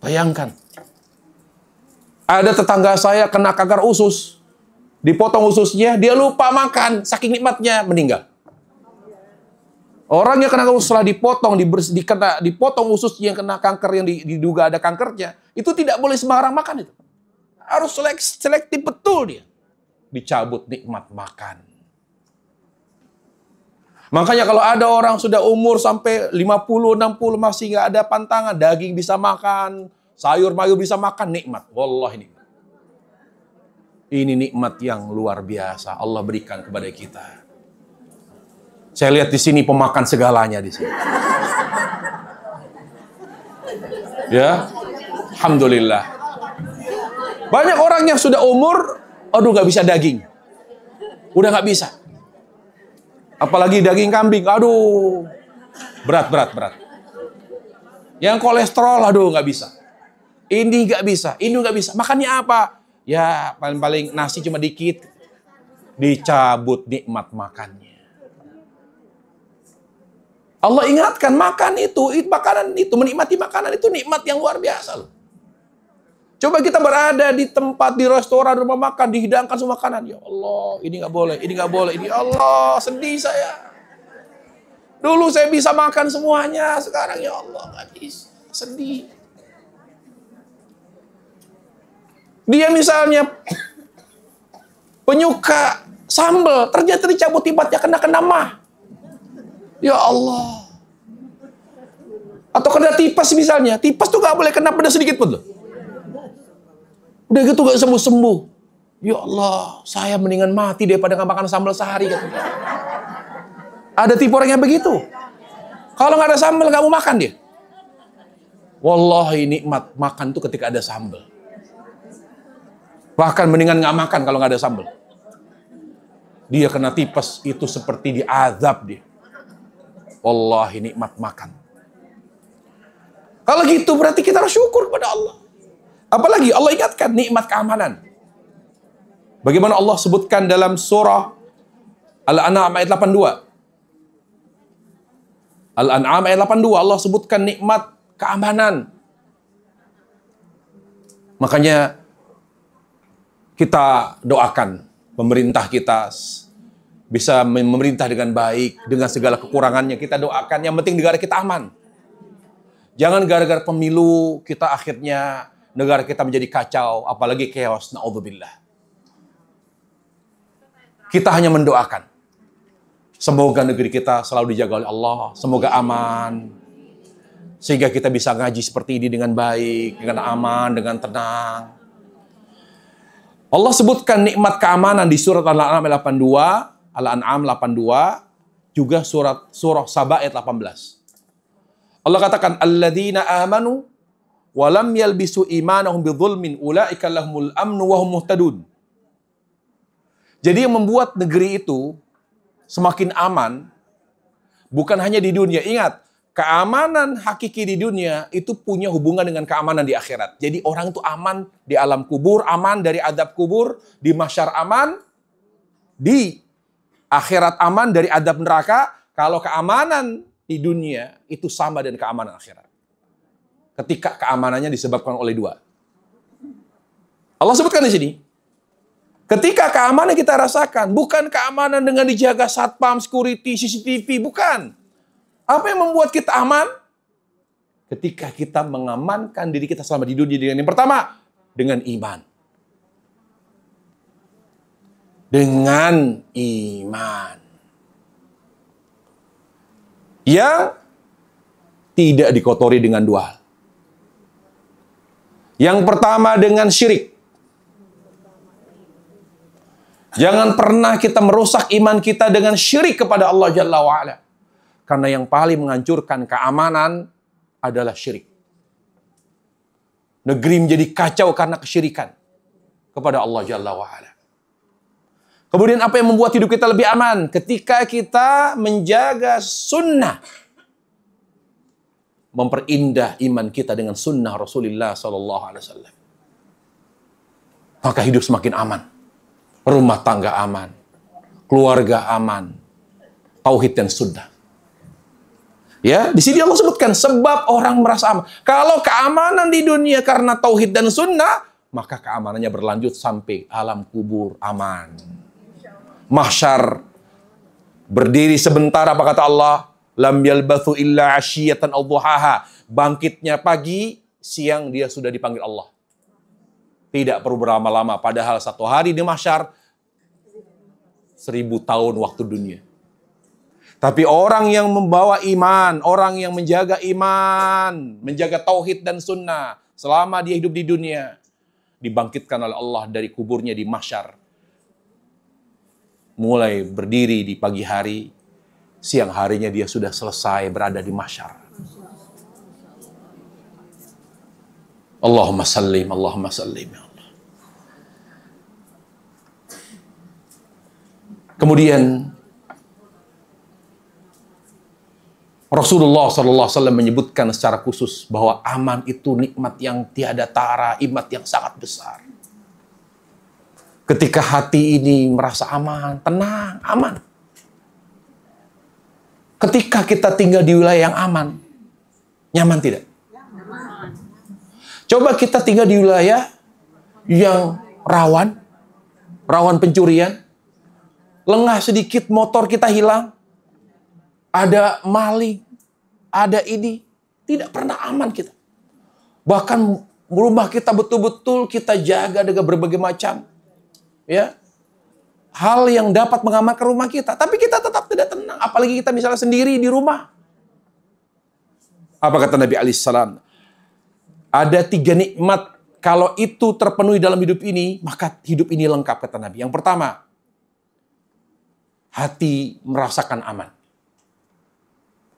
Bayangkan. Ada tetangga saya kena kanker usus. Dipotong ususnya, dia lupa makan. Saking nikmatnya, meninggal. Orang yang kena usus setelah dipotong ususnya yang kena kanker, yang diduga ada kankernya, itu tidak boleh sembarang makan itu. Harus selektif betul dia. Dicabut nikmat makan. Makanya kalau ada orang sudah umur sampai 50, 60 masih nggak ada pantangan, daging bisa makan, sayur mayur bisa makan, nikmat. Wallahi nikmat. Ini nikmat yang luar biasa Allah berikan kepada kita. Saya lihat di sini pemakan segalanya di sini. Ya, alhamdulillah. Banyak orang yang sudah umur, aduh nggak bisa daging, udah nggak bisa. Apalagi daging kambing, aduh, berat. Yang kolesterol, aduh nggak bisa. Ini nggak bisa, ini nggak bisa. Makannya apa? Ya paling nasi cuma dikit. Dicabut nikmat makannya. Allah ingatkan makan itu makanan itu, menikmati makanan itu nikmat yang luar biasa loh. Coba kita berada di tempat, di restoran, rumah makan, dihidangkan semua makanan. Ya Allah, ini nggak boleh, ini nggak boleh. Ini Allah, sedih saya. Dulu saya bisa makan semuanya, sekarang ya Allah nggak bisa. Sedih. Dia misalnya penyuka sambal, ternyata dicabut nikmatnya kena mah. Ya Allah. Atau kena tipes misalnya. Tipes tuh nggak boleh kena pedas sedikit pun loh. Udah gitu gak sembuh-sembuh. Ya Allah, saya mendingan mati daripada gak makan sambal sehari. Katanya. Ada tipe orang yang begitu. Kalau gak ada sambal, gak mau makan dia. Wallahi nikmat makan tuh ketika ada sambal. Bahkan mendingan gak makan kalau gak ada sambal. Dia kena tipes, itu seperti diazab dia. Wallahi nikmat makan. Kalau gitu berarti kita harus syukur kepada Allah. Apalagi Allah ingatkan nikmat keamanan. Bagaimana Allah sebutkan dalam surah Al-An'am ayat 82. Al-An'am ayat 82 Allah sebutkan nikmat keamanan. Makanya kita doakan pemerintah kita bisa memerintah dengan baik, dengan segala kekurangannya. Kita doakan, yang penting negara kita aman. Jangan gara-gara pemilu kita akhirnya negara kita menjadi kacau, apalagi chaos, na'udzubillah. Kita hanya mendoakan. Semoga negeri kita selalu dijaga oleh Allah, semoga aman. Sehingga kita bisa ngaji seperti ini dengan baik, dengan aman, dengan tenang. Allah sebutkan nikmat keamanan di surat Al-An'am 82, Al-An'am 82, juga surah Saba ayat 18. Allah katakan, alladzina amanu walam yalbisu imanahum bidzulmin ulaika lahumul amnu wa hum muhtadun. Jadi yang membuat negeri itu semakin aman bukan hanya di dunia. Ingat, keamanan hakiki di dunia itu punya hubungan dengan keamanan di akhirat. Jadi orang itu aman di alam kubur, aman dari adab kubur, di mahsyar aman, di akhirat aman dari adab neraka. Kalau keamanan di dunia itu sama dengan keamanan akhirat. Ketika keamanannya disebabkan oleh dua. Allah sebutkan di sini. Ketika keamanan kita rasakan, bukan keamanan dengan dijaga satpam, security, CCTV, bukan. Apa yang membuat kita aman? Ketika kita mengamankan diri kita selama di dunia dengan yang pertama, dengan iman. Dengan iman. Yang tidak dikotori dengan dua hal. Yang pertama dengan syirik. Jangan pernah kita merusak iman kita dengan syirik kepada Allah Jalla wa'ala. Karena yang paling menghancurkan keamanan adalah syirik. Negeri menjadi kacau karena kesyirikan kepada Allah Jalla wa'ala. Kemudian apa yang membuat hidup kita lebih aman? Ketika kita menjaga sunnah. Memperindah iman kita dengan sunnah Rasulullah SAW. Maka hidup semakin aman. Rumah tangga aman. Keluarga aman. Tauhid dan sunnah. Ya, di sini Allah sebutkan sebab orang merasa aman. Kalau keamanan di dunia karena tauhid dan sunnah, maka keamanannya berlanjut sampai alam kubur aman. Mahsyar berdiri sebentar, apa kata Allah? Lam yalbathu illa asyiyatan aw duhaha. Bangkitnya pagi, siang dia sudah dipanggil Allah. Tidak perlu berlama-lama, padahal satu hari di mahsyar 1000 tahun waktu dunia. Tapi orang yang membawa iman, orang yang menjaga iman, menjaga tauhid dan sunnah, selama dia hidup di dunia, dibangkitkan oleh Allah dari kuburnya di mahsyar. Mulai berdiri di pagi hari, siang harinya dia sudah selesai berada di mahsyar. Allahumma sallim, Allahumma sallim, ya Allah. Kemudian Rasulullah SAW menyebutkan secara khusus bahwa aman itu nikmat yang tiada tara, nikmat yang sangat besar. Ketika hati ini merasa aman, tenang, aman. Ketika kita tinggal di wilayah yang aman, nyaman tidak? Nyaman. Coba kita tinggal di wilayah yang rawan pencurian, lengah sedikit motor kita hilang, ada maling, ada ini, tidak pernah aman kita. Bahkan rumah kita betul-betul kita jaga dengan berbagai macam hal yang dapat mengamankan rumah kita. Tapi kita tetap tidak tenang, apalagi kita misalnya sendiri di rumah. Apa kata Nabi alaihissalam? Ada 3 nikmat, kalau itu terpenuhi dalam hidup ini, maka hidup ini lengkap, kata Nabi. Yang pertama, hati merasakan aman.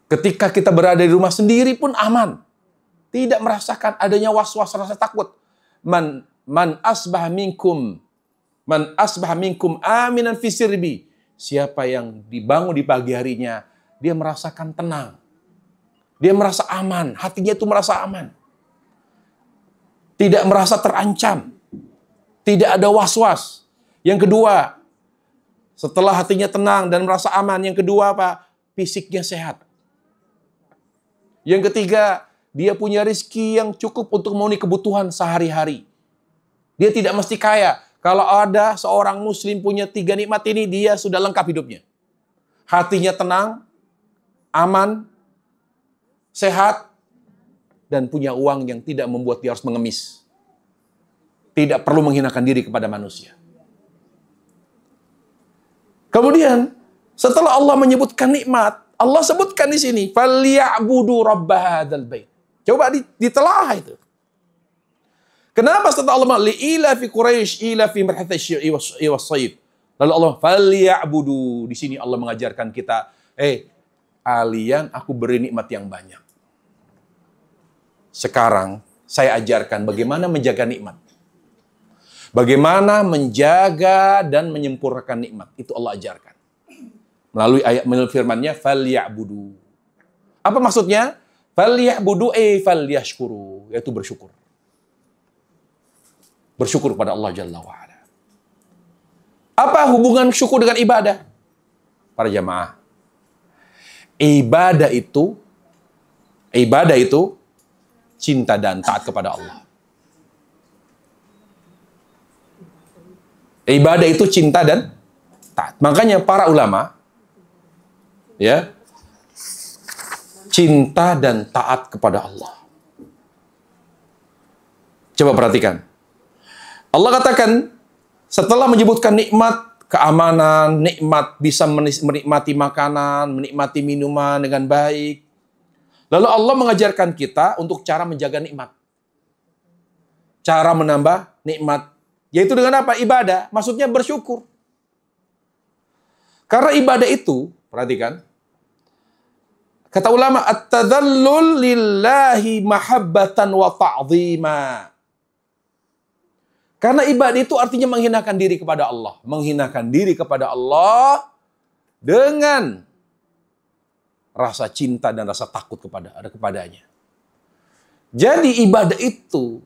Ketika kita berada di rumah sendiri pun aman. Tidak merasakan adanya was-was, rasa takut. Man asbah minkum aminan fi sirbi. Siapa yang dibangun di pagi harinya, dia merasakan tenang. Dia merasa aman, hatinya itu merasa aman. Tidak merasa terancam. Tidak ada was-was. Yang kedua, setelah hatinya tenang dan merasa aman, yang kedua apa? Fisiknya sehat. Yang ketiga, dia punya rezeki yang cukup untuk memenuhi kebutuhan sehari-hari. Dia tidak mesti kaya. Kalau ada seorang muslim punya 3 nikmat ini, dia sudah lengkap hidupnya. Hatinya tenang, aman, sehat, dan punya uang yang tidak membuat dia harus mengemis. Tidak perlu menghinakan diri kepada manusia. Kemudian, setelah Allah menyebutkan nikmat, Allah sebutkan di sini, "Falyabudu rabb hadzal bait." Coba ditelaah itu. Kenapa setelah Allah li'ila fi Quraisy ila fi marhath asy-syi'i was-sayf. Lalu Allah falyabudu. Di sini Allah mengajarkan kita, kalian aku beri nikmat yang banyak. Sekarang saya ajarkan bagaimana menjaga nikmat. Bagaimana menjaga dan menyempurnakan nikmat. Itu Allah ajarkan. Melalui ayat firman-Nya falyabudu. Apa maksudnya? Falyabudu falyashkuru, yaitu bersyukur. Bersyukur kepada Allah Jalla wa Ala. Apa hubungan syukur dengan ibadah? Para jamaah. Ibadah itu cinta dan taat kepada Allah. Ibadah itu cinta dan taat. Makanya para ulama cinta dan taat kepada Allah. Coba perhatikan. Allah katakan setelah menyebutkan nikmat keamanan, nikmat bisa menikmati makanan, menikmati minuman dengan baik. Lalu Allah mengajarkan kita untuk cara menjaga nikmat. Cara menambah nikmat. Yaitu dengan apa? Ibadah. Maksudnya bersyukur. Karena ibadah itu, perhatikan, kata ulama, at-tadhallul lillahi mahabbatan wa ta'zima. Karena ibadah itu artinya menghinakan diri kepada Allah. Menghinakan diri kepada Allah dengan rasa cinta dan rasa takut kepadanya. Jadi ibadah itu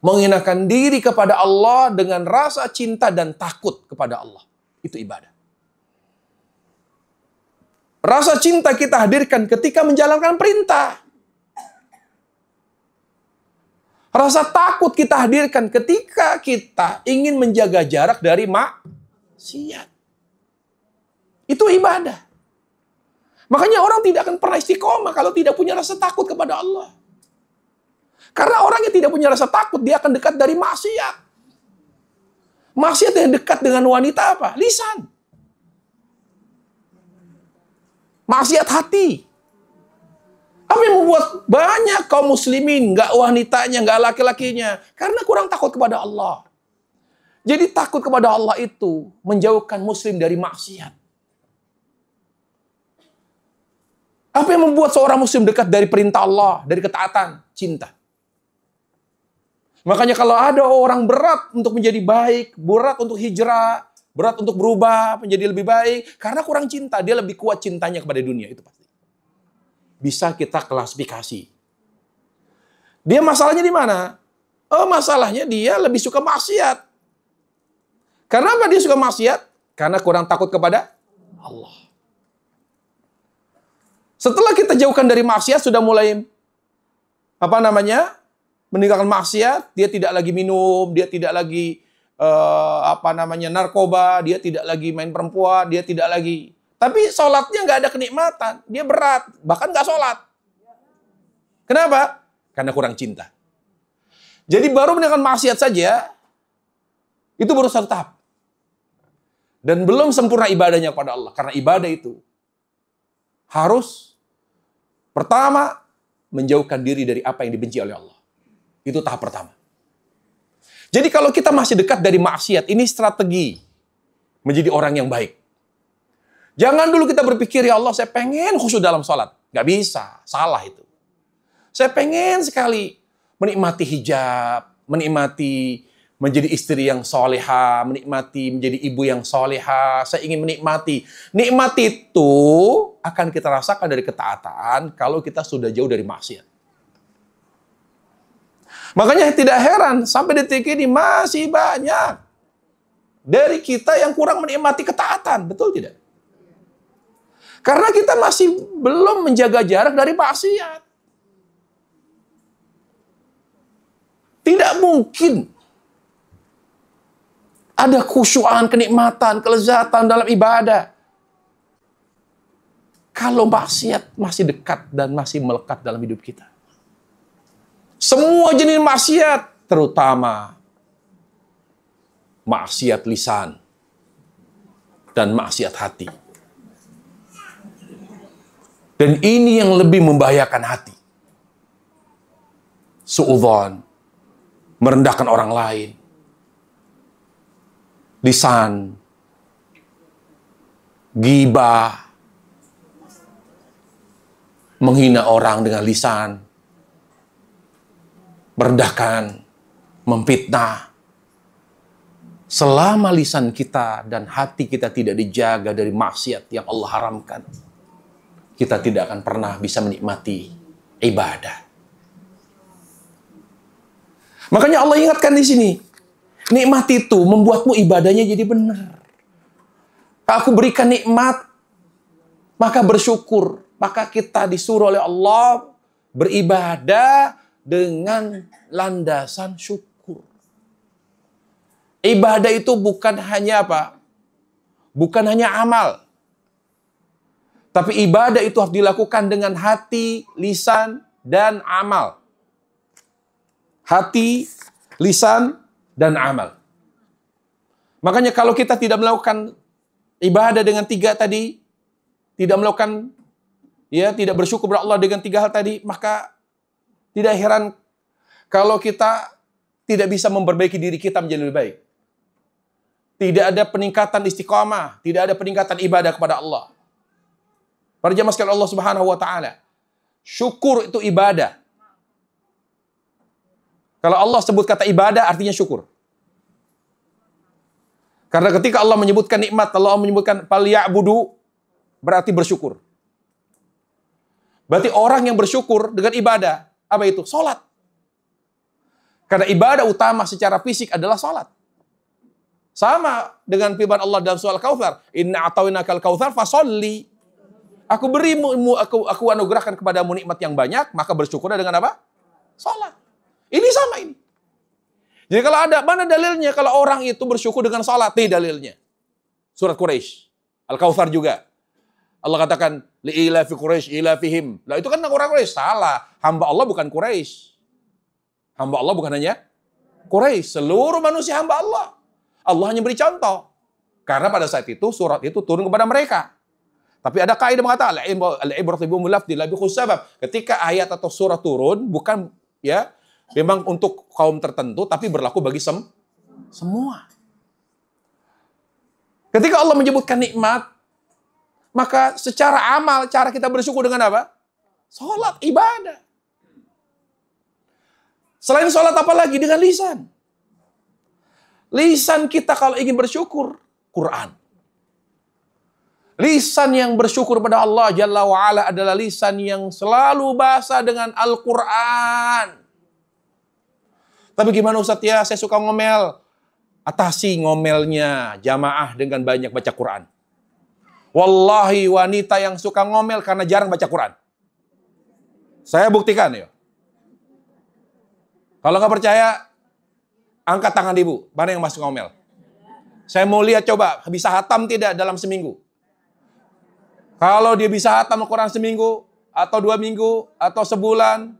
menghinakan diri kepada Allah dengan rasa cinta dan takut kepada Allah. Itu ibadah. Rasa cinta kita hadirkan ketika menjalankan perintah. Rasa takut kita hadirkan ketika kita ingin menjaga jarak dari maksiat. Itu ibadah. Makanya orang tidak akan pernah istiqomah kalau tidak punya rasa takut kepada Allah. Karena orang yang tidak punya rasa takut, dia akan dekat dari maksiat. Maksiat yang dekat dengan wanita apa? Lisan. Maksiat hati. Apa yang membuat banyak kaum muslimin, nggak wanitanya, nggak laki-lakinya? Karena kurang takut kepada Allah. Jadi takut kepada Allah itu menjauhkan muslim dari maksiat. Apa yang membuat seorang muslim dekat dari perintah Allah, dari ketaatan? Cinta. Makanya kalau ada orang berat untuk menjadi baik, berat untuk hijrah, berat untuk berubah, menjadi lebih baik, karena kurang cinta, dia lebih kuat cintanya kepada dunia, itu pasti. Bisa kita klasifikasi. Dia masalahnya di mana? Oh, masalahnya dia lebih suka maksiat. Karena apa dia suka maksiat? Karena kurang takut kepada Allah. Setelah kita jauhkan dari maksiat, sudah mulai meninggalkan maksiat, dia tidak lagi minum, dia tidak lagi narkoba, dia tidak lagi main perempuan, dia tidak lagi. Tapi sholatnya nggak ada kenikmatan, dia berat, bahkan nggak sholat. Kenapa? Karena kurang cinta. Jadi baru meninggalkan maksiat saja, itu baru satu tahap. Dan belum sempurna ibadahnya kepada Allah. Karena ibadah itu harus pertama menjauhkan diri dari apa yang dibenci oleh Allah. Itu tahap pertama. Jadi kalau kita masih dekat dari maksiat, ini strategi menjadi orang yang baik. Jangan dulu kita berpikir, ya Allah saya pengen khusyuk dalam sholat. Gak bisa, salah itu. Saya pengen sekali menikmati hijab, menikmati menjadi istri yang soleha, menikmati menjadi ibu yang soleha. Saya ingin menikmati. Nikmat itu akan kita rasakan dari ketaatan kalau kita sudah jauh dari maksiat. Makanya tidak heran sampai detik ini masih banyak dari kita yang kurang menikmati ketaatan. Betul tidak? Karena kita masih belum menjaga jarak dari maksiat. Tidak mungkin ada khusyuan, kenikmatan, kelezatan dalam ibadah kalau maksiat masih dekat dan masih melekat dalam hidup kita. Semua jenis maksiat, terutama maksiat lisan dan maksiat hati. Dan ini yang lebih membahayakan hati. Suudzon, merendahkan orang lain. Lisan, ghibah, menghina orang dengan lisan, merendahkan, memfitnah. Selama lisan kita dan hati kita tidak dijaga dari maksiat yang Allah haramkan, kita tidak akan pernah bisa menikmati ibadah. Makanya Allah ingatkan di sini, nikmat itu membuatmu ibadahnya jadi benar. Aku berikan nikmat, maka bersyukur. Maka kita disuruh oleh Allah beribadah dengan landasan syukur. Ibadah itu bukan hanya apa? Bukan hanya amal. Tapi ibadah itu harus dilakukan dengan hati, lisan, dan amal. Hati, lisan, dan amal. Makanya kalau kita tidak melakukan ibadah dengan tiga tadi, tidak melakukan, tidak bersyukur kepada Allah dengan tiga hal tadi, maka tidak heran kalau kita tidak bisa memperbaiki diri kita menjadi lebih baik. Tidak ada peningkatan istiqamah, tidak ada peningkatan ibadah kepada Allah. Para jamaah sekalian Allah Subhanahu wa taala, syukur itu ibadah. Kalau Allah sebut kata ibadah artinya syukur. Karena ketika Allah menyebutkan nikmat, Allah menyebutkan falyabudu, berarti bersyukur. Berarti orang yang bersyukur dengan ibadah, apa itu? Salat. Karena ibadah utama secara fisik adalah salat. Sama dengan firman Allah dalam surah Al-Kautsar, "Inna a'tainakal kautsar fasholli." Aku berimu, aku anugerahkan kepadamu nikmat yang banyak, maka bersyukur dengan apa? Salat. Ini sama ini. Jadi kalau ada, mana dalilnya kalau orang itu bersyukur dengan salat? Nih dalilnya. Surat Quraisy. Al-Kautsar juga. Allah katakan, li'ilafi Quraisy ilafihim. Lah itu kan orang Quraisy. Salah. Hamba Allah bukan Quraisy. Hamba Allah bukan hanya Quraisy. Seluruh manusia hamba Allah. Allah hanya beri contoh. Karena pada saat itu surat itu turun kepada mereka. Tapi ada kaidah mengatakan al-ibratu bi umumil lafzi la bi khusus sabab. Ketika ayat atau surat turun bukan ya memang untuk kaum tertentu tapi berlaku bagi semua. Ketika Allah menyebutkan nikmat, maka secara amal cara kita bersyukur dengan apa? Salat, ibadah. Selain salat apa lagi? Dengan lisan. Lisan kita kalau ingin bersyukur, Quran. Lisan yang bersyukur pada Allah Jalla wa'ala adalah lisan yang selalu basah dengan Al-Quran. Tapi gimana Ustaz ya, saya suka ngomel. Atasi ngomelnya jamaah dengan banyak baca Quran. Wallahi wanita yang suka ngomel karena jarang baca Quran. Saya buktikan ya. Kalau nggak percaya, angkat tangan ibu. Mana yang masuk ngomel? Saya mau lihat coba, bisa hatam tidak dalam seminggu? Kalau dia bisa hatam Al-Quran seminggu, atau 2 minggu, atau sebulan,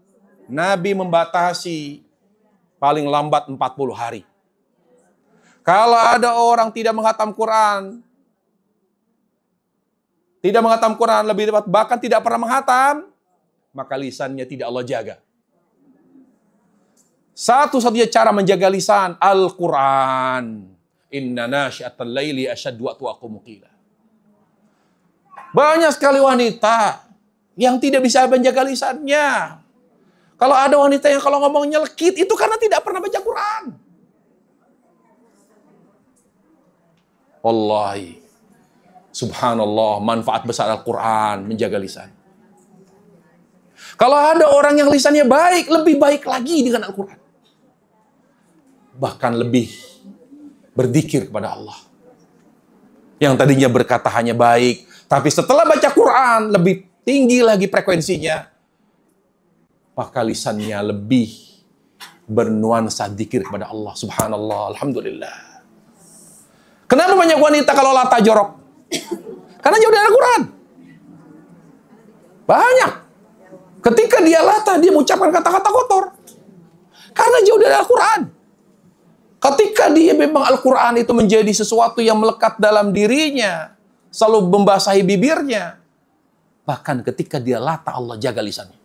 Nabi membatasi paling lambat 40 hari. Kalau ada orang tidak menghatam Quran, lebih tepat, bahkan tidak pernah menghatam, maka lisannya tidak Allah jaga. Satu-satunya cara menjaga lisan, Al-Quran. Inna nasyi'atal laili asyaddu waqtu qila. Banyak sekali wanita yang tidak bisa menjaga lisannya. Kalau ada wanita yang kalau ngomong nyelkit, itu karena tidak pernah baca Quran. Wallahi. Subhanallah, manfaat besar Al-Quran menjaga lisan. Kalau ada orang yang lisannya baik, lebih baik lagi dengan Al-Quran. Bahkan lebih berzikir kepada Allah. Yang tadinya berkata hanya baik, tapi setelah baca Quran, lebih tinggi lagi frekuensinya. Maka lisannya lebih bernuansa dzikir kepada Allah. Subhanallah, alhamdulillah. Kenapa banyak wanita kalau lata jorok? Karena jauh dari Al-Quran. Banyak. Ketika dia lata, dia mengucapkan kata-kata kotor. Karena jauh dari Al-Quran. Ketika dia memang Al-Quran itu menjadi sesuatu yang melekat dalam dirinya, selalu membasahi bibirnya. Bahkan ketika dia lata, Allah jaga lisannya.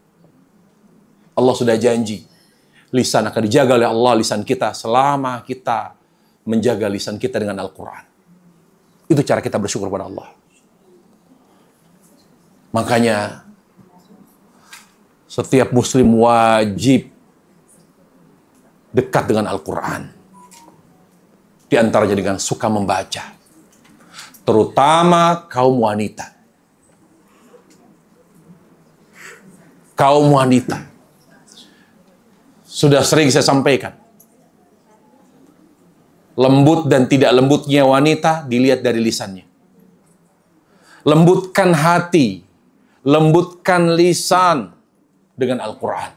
Allah sudah janji. Lisan akan dijaga oleh Allah, lisan kita, selama kita menjaga lisan kita dengan Al-Quran. Itu cara kita bersyukur pada Allah. Makanya, setiap muslim wajib dekat dengan Al-Quran. Di antaranya dengan suka membaca. Terutama kaum wanita. Kaum wanita. Sudah sering saya sampaikan. Lembut dan tidak lembutnya wanita dilihat dari lisannya. Lembutkan hati, lembutkan lisan dengan Al-Quran.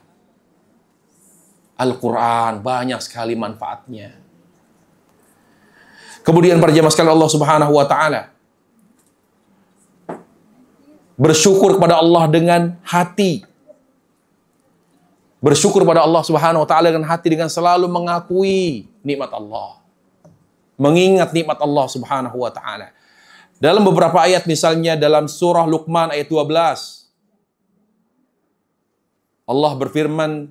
Al-Quran banyak sekali manfaatnya. Kemudian para jemaah sekalian Allah Subhanahu wa taala bersyukur kepada Allah dengan hati. Bersyukur pada Allah Subhanahu wa taala dengan hati, dengan selalu mengakui nikmat Allah. Mengingat nikmat Allah Subhanahu wa taala. Dalam beberapa ayat, misalnya dalam surah Luqman ayat 12. Allah berfirman,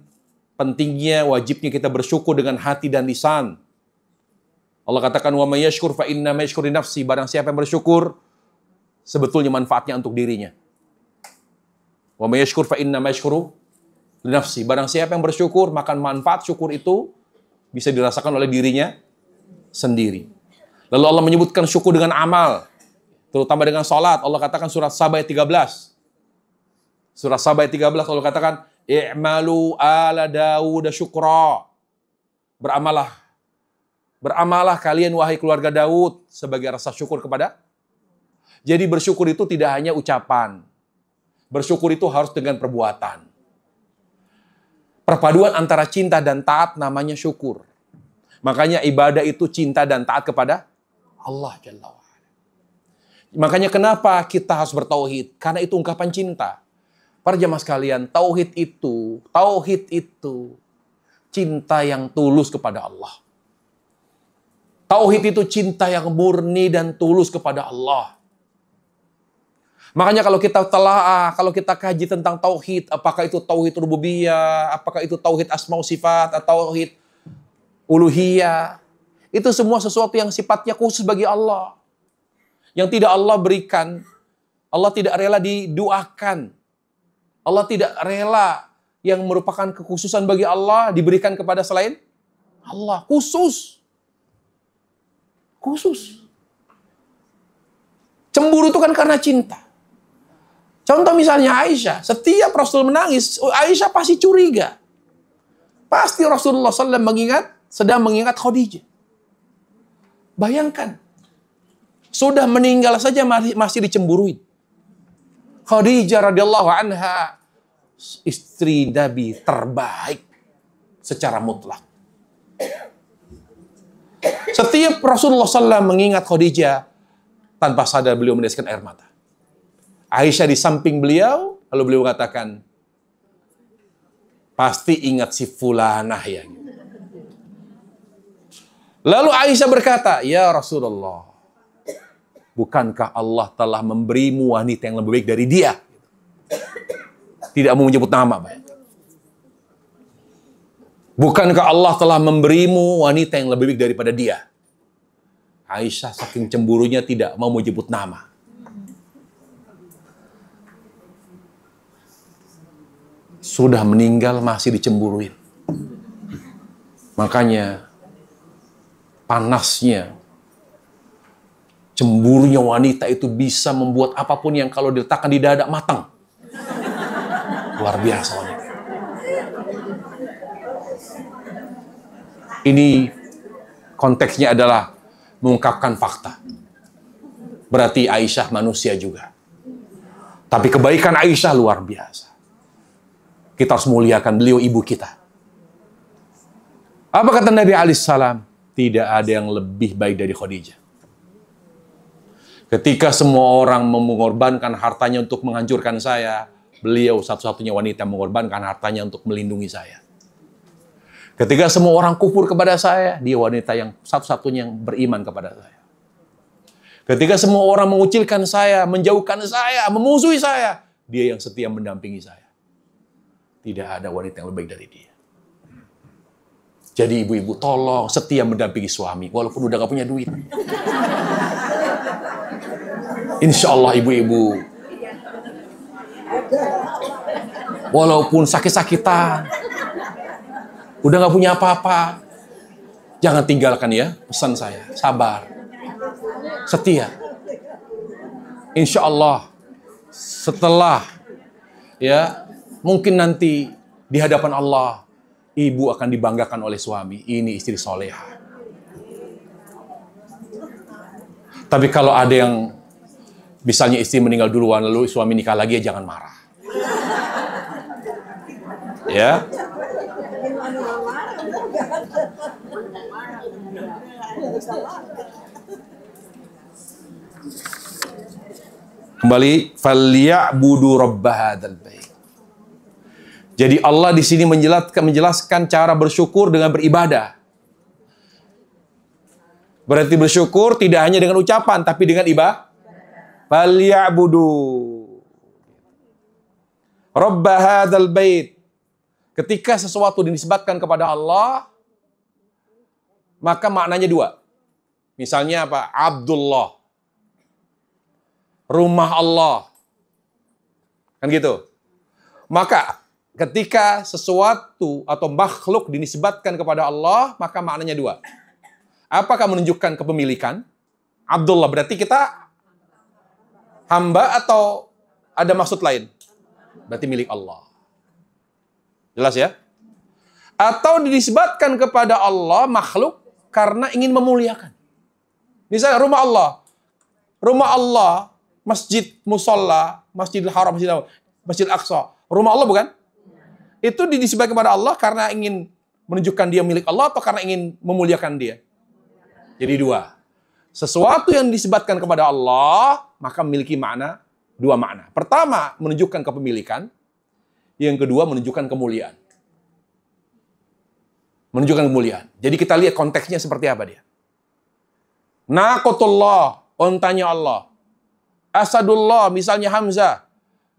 pentingnya, wajibnya kita bersyukur dengan hati dan lisan. Allah katakan, wa may yashkur fa inna ma yashkuru nafsi. Barang siapa yang bersyukur, sebetulnya manfaatnya untuk dirinya. Wa may yashkur fa inna ma yashkuru nafsi. Barang siapa yang bersyukur, maka manfaat syukur itu bisa dirasakan oleh dirinya sendiri. Lalu Allah menyebutkan syukur dengan amal, terutama dengan salat. Allah katakan surat Saba ayat 13. Surat Saba ayat 13 Allah katakan, "I'malu ala Dawud syukra." Beramalah. Beramalah kalian wahai keluarga Daud sebagai rasa syukur kepada. Jadi bersyukur itu tidak hanya ucapan. Bersyukur itu harus dengan perbuatan. Perpaduan antara cinta dan taat namanya syukur. Makanya ibadah itu cinta dan taat kepada Allah Jalla wa'ala. Makanya kenapa kita harus bertauhid? Karena itu ungkapan cinta. Para jemaah sekalian, tauhid itu cinta yang tulus kepada Allah. Tauhid itu cinta yang murni dan tulus kepada Allah. Makanya kalau kita telaah, kalau kita kaji tentang tauhid, apakah itu tauhid rububiyah, apakah itu tauhid asma wa sifat, atau tauhid uluhiyah, itu semua sesuatu yang sifatnya khusus bagi Allah. Yang tidak Allah berikan, Allah tidak rela diduakan. Allah tidak rela yang merupakan kekhususan bagi Allah diberikan kepada selain Allah. Khusus. Cemburu itu kan karena cinta. Contoh misalnya Aisyah. Setiap Rasul menangis, Aisyah pasti curiga. Pasti Rasulullah SAW sedang mengingat Khadijah. Bayangkan. Sudah meninggal saja masih dicemburuin. Khadijah radhiyallahu anha, istri Nabi terbaik secara mutlak. Setiap Rasulullah SAW mengingat Khadijah, tanpa sadar beliau meneteskan air mata. Aisyah di samping beliau, lalu beliau mengatakan, pasti ingat si fulanah ya. Lalu Aisyah berkata, ya Rasulullah, bukankah Allah telah memberimu wanita yang lebih baik dari dia? Tidak mau menyebut nama, Pak. Bukankah Allah telah memberimu wanita yang lebih baik daripada dia? Aisyah saking cemburunya tidak mau menyebut nama. Sudah meninggal masih dicemburuin. Makanya panasnya, cemburunya wanita itu bisa membuat apapun yang kalau diletakkan di dada matang. Luar biasa wanita. Ini konteksnya adalah mengungkapkan fakta. Berarti Aisyah manusia juga. Tapi kebaikan Aisyah luar biasa. Kita harus muliakan beliau, ibu kita. Apa kata Nabi alaihissalam? Tidak ada yang lebih baik dari Khadijah. Ketika semua orang mengorbankan hartanya untuk menghancurkan saya, beliau satu-satunya wanita yang mengorbankan hartanya untuk melindungi saya. Ketika semua orang kufur kepada saya, dia wanita yang satu-satunya yang beriman kepada saya. Ketika semua orang mengucilkan saya, menjauhkan saya, memusuhi saya, dia yang setia mendampingi saya. Tidak ada wanita yang lebih baik dari dia. Jadi ibu-ibu tolong setia mendampingi suami, walaupun udah gak punya duit. Insya Allah ibu-ibu, walaupun sakit-sakitan, udah gak punya apa-apa, jangan tinggalkan ya pesan saya. Sabar, setia. Insya Allah setelah ya mungkin nanti di hadapan Allah ibu akan dibanggakan oleh suami. Ini istri soleha. Tapi kalau ada yang misalnya istri meninggal duluan lalu suami nikah lagi, ya jangan marah. Ya. Kembali, falyabudu rabb hadzal bait. Jadi Allah di sini menjelaskan cara bersyukur dengan beribadah. Berarti bersyukur tidak hanya dengan ucapan, tapi dengan ibadah. Falyabudu rabb hadzal bait. Ketika sesuatu dinisbatkan kepada Allah, maka maknanya dua. Misalnya apa? Abdullah. Rumah Allah. Kan gitu. Maka ketika sesuatu atau makhluk dinisbatkan kepada Allah, maka maknanya dua. Apakah menunjukkan kepemilikan? Abdullah, berarti kita hamba atau ada maksud lain? Berarti milik Allah. Jelas ya? Atau dinisbatkan kepada Allah makhluk karena ingin memuliakan. Misalnya rumah Allah, masjid musolla, Masjidil Haram, Masjid Aqsa, rumah Allah bukan? Itu dinisbatkan kepada Allah karena ingin menunjukkan dia milik Allah atau karena ingin memuliakan dia? Jadi dua. Sesuatu yang disebutkan kepada Allah, maka memiliki dua makna. Pertama, menunjukkan kepemilikan. Yang kedua, menunjukkan kemuliaan. Menunjukkan kemuliaan. Jadi kita lihat konteksnya seperti apa dia. Naqatullah, ontanya Allah. Asadullah, misalnya Hamzah,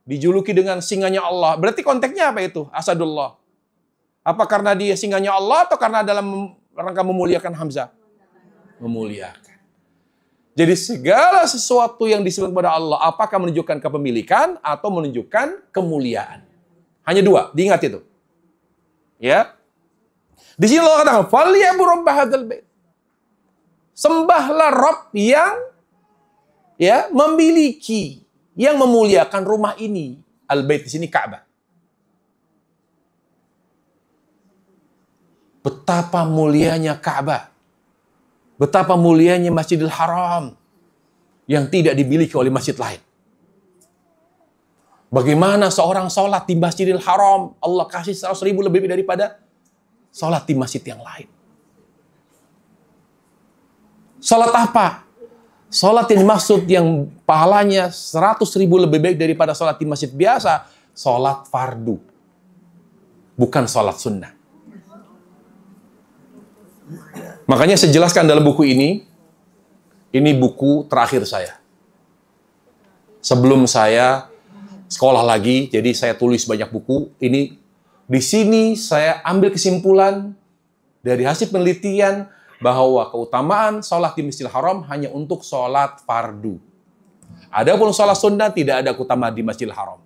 dijuluki dengan singanya Allah. Berarti konteksnya apa itu? Asadullah. Apa karena dia singanya Allah atau karena dalam rangka memuliakan Hamzah? Memuliakan. Jadi segala sesuatu yang disebut kepada Allah, apakah menunjukkan kepemilikan atau menunjukkan kemuliaan? Hanya dua, diingat itu. Ya. Di sini Allah katakan, "Falyabu rabb hadzal bait." Sembahlah Rabb yang memiliki, yang memuliakan rumah ini. Al-Bait di sini Ka'bah. Betapa mulianya Ka'bah. Betapa mulianya Masjidil Haram yang tidak dimiliki oleh masjid lain. Bagaimana seorang sholat di Masjidil Haram, Allah kasih 100.000 lebih daripada sholat di masjid yang lain. Sholat apa? Sholat yang dimaksud yang pahalanya 100.000 lebih baik daripada sholat di masjid biasa, sholat fardu. Bukan sholat sunnah. Makanya saya jelaskan dalam buku ini buku terakhir saya. Sebelum saya sekolah lagi, jadi saya tulis banyak buku. Di sini saya ambil kesimpulan dari hasil penelitian bahwa keutamaan sholat di Masjidil Haram hanya untuk sholat fardu. Adapun sholat sunnah tidak ada keutamaan di Masjidil Haram.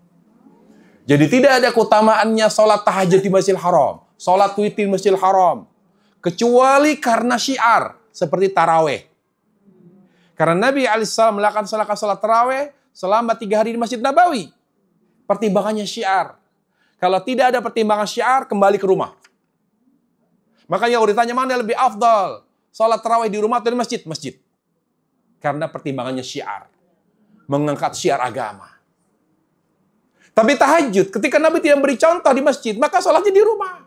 Jadi tidak ada keutamaannya sholat tahajud di Masjidil Haram, sholat witir di Masjidil Haram, kecuali karena syiar seperti taraweh. Karena Nabi alaihissalam melakukan sholat taraweh selama 3 hari di Masjid Nabawi. Pertimbangannya syiar. Kalau tidak ada pertimbangan syiar, kembali ke rumah. Makanya kalau ditanya mana yang lebih afdal, sholat tarawih di rumah atau di masjid? Masjid. Karena pertimbangannya syiar. Mengangkat syiar agama. Tapi tahajud, ketika Nabi tidak beri contoh di masjid, maka sholatnya di rumah.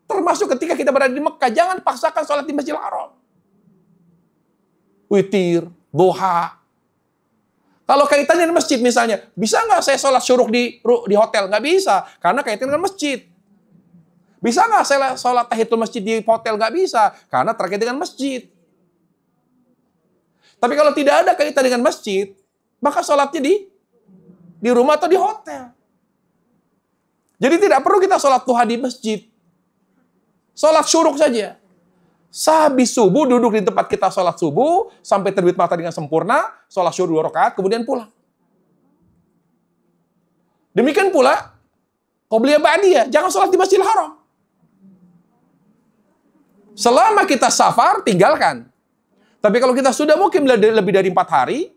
Termasuk ketika kita berada di Mekah, jangan paksakan sholat di Masjidil Haram. Witir, duha. Kalau kaitannya dengan masjid misalnya, bisa nggak saya sholat syuruk di hotel? Nggak bisa, karena kaitannya dengan masjid. Bisa nggak saya sholat tahiyatul masjid di hotel? Nggak bisa, karena terkait dengan masjid. Tapi kalau tidak ada kaitan dengan masjid, maka sholatnya di rumah atau di hotel. Jadi tidak perlu kita sholat duha di masjid. Sholat syuruk saja. Sehabis subuh duduk di tempat kita sholat subuh, sampai terbit matahari dengan sempurna, sholat syuruk 2 rakaat, kemudian pulang. Demikian pula, qobliyah ba'diyah, jangan sholat di Masjidil Haram. Selama kita safar, tinggalkan. Tapi kalau kita sudah mukim lebih dari 4 hari,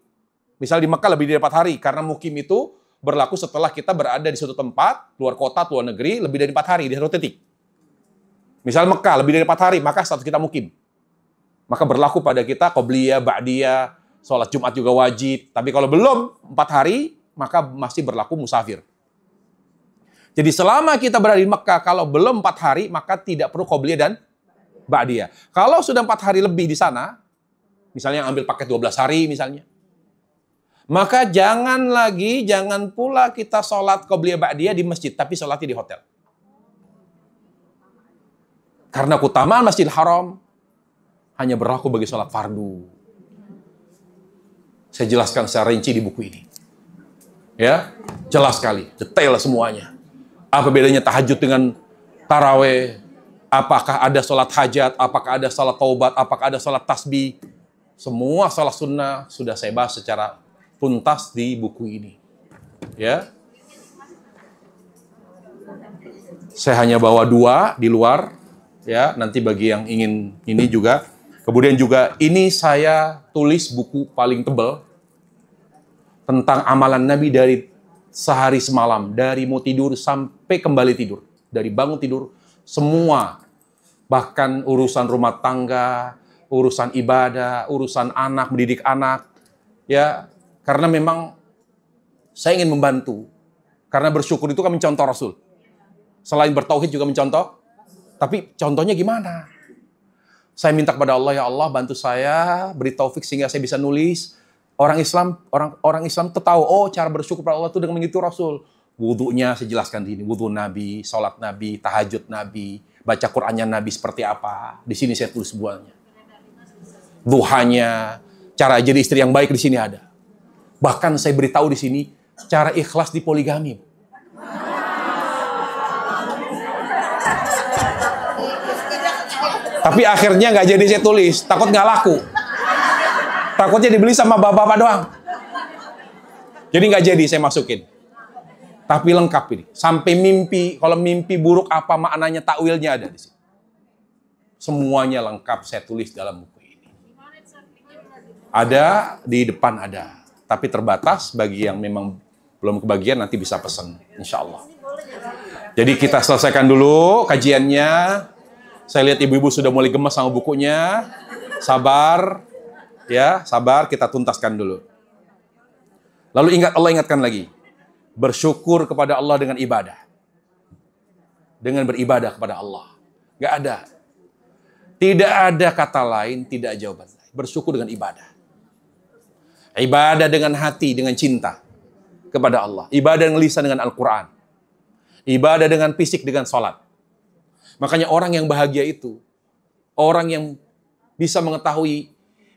misal di Mekah lebih dari 4 hari, karena mukim itu berlaku setelah kita berada di suatu tempat, luar kota, luar negeri, lebih dari 4 hari, di satu titik. Misal Mekah lebih dari 4 hari, maka status kita mukim. Maka berlaku pada kita qobliyah, ba'diyah, sholat Jumat juga wajib. Tapi kalau belum 4 hari, maka masih berlaku musafir. Jadi selama kita berada di Mekah, kalau belum 4 hari, maka tidak perlu qobliyah dan ba'diyah. Kalau sudah 4 hari lebih di sana, misalnya ambil paket 12 hari misalnya, maka jangan pula kita sholat qobliyah ba'diyah di masjid, tapi sholatnya di hotel. Karena keutamaan Masjidil Haram hanya berlaku bagi sholat fardu. Saya jelaskan secara rinci di buku ini. Ya, jelas sekali, detail semuanya. Apa bedanya tahajud dengan taraweh? Apakah ada sholat hajat? Apakah ada sholat taubat? Apakah ada sholat tasbih? Semua sholat sunnah sudah saya bahas secara tuntas di buku ini. Ya, saya hanya bawa 2 di luar. Ya, nanti bagi yang ingin ini juga Kemudian juga ini saya tulis buku paling tebal tentang amalan Nabi dari sehari semalam. Dari mau tidur sampai kembali tidur. Dari bangun tidur, semua. Bahkan urusan rumah tangga, urusan ibadah, urusan anak, mendidik anak. Ya, karena memang saya ingin membantu. Karena bersyukur itu kan mencontoh Rasul. Selain bertauhid juga mencontoh. Tapi contohnya gimana? Saya minta kepada Allah, ya Allah bantu saya, beri taufik sehingga saya bisa nulis. Orang Islam tuh tahu, oh cara bersyukur pada Allah itu dengan mengikuti Rasul. Wudunya saya jelaskan di sini, wudu Nabi, salat Nabi, tahajud Nabi, baca Qur'annya Nabi seperti apa. Di sini saya tulis semuanya. Duhanya, cara jadi istri yang baik di sini ada. Bahkan saya beritahu di sini cara ikhlas di poligami. Tapi akhirnya nggak jadi saya tulis, takut nggak laku. Takutnya dibeli sama bapak-bapak doang. Jadi nggak jadi saya masukin. Tapi lengkap ini. Sampai mimpi, kalau mimpi buruk apa maknanya, takwilnya ada di sini. Semuanya lengkap saya tulis dalam buku ini. Ada, di depan ada. Tapi terbatas bagi yang memang belum kebagian nanti bisa pesan, insya Allah. Jadi kita selesaikan dulu kajiannya. Saya lihat ibu-ibu sudah mulai gemes sama bukunya. Sabar, ya, sabar, kita tuntaskan dulu. Lalu Allah ingatkan lagi. Bersyukur kepada Allah dengan ibadah. Dengan beribadah kepada Allah. Nggak ada. Tidak ada kata lain, tidak jawaban lain. Bersyukur dengan ibadah. Ibadah dengan hati, dengan cinta kepada Allah. Ibadah dengan lisan, dengan Al-Quran. Ibadah dengan fisik, dengan sholat. Makanya orang yang bahagia itu, orang yang bisa mengetahui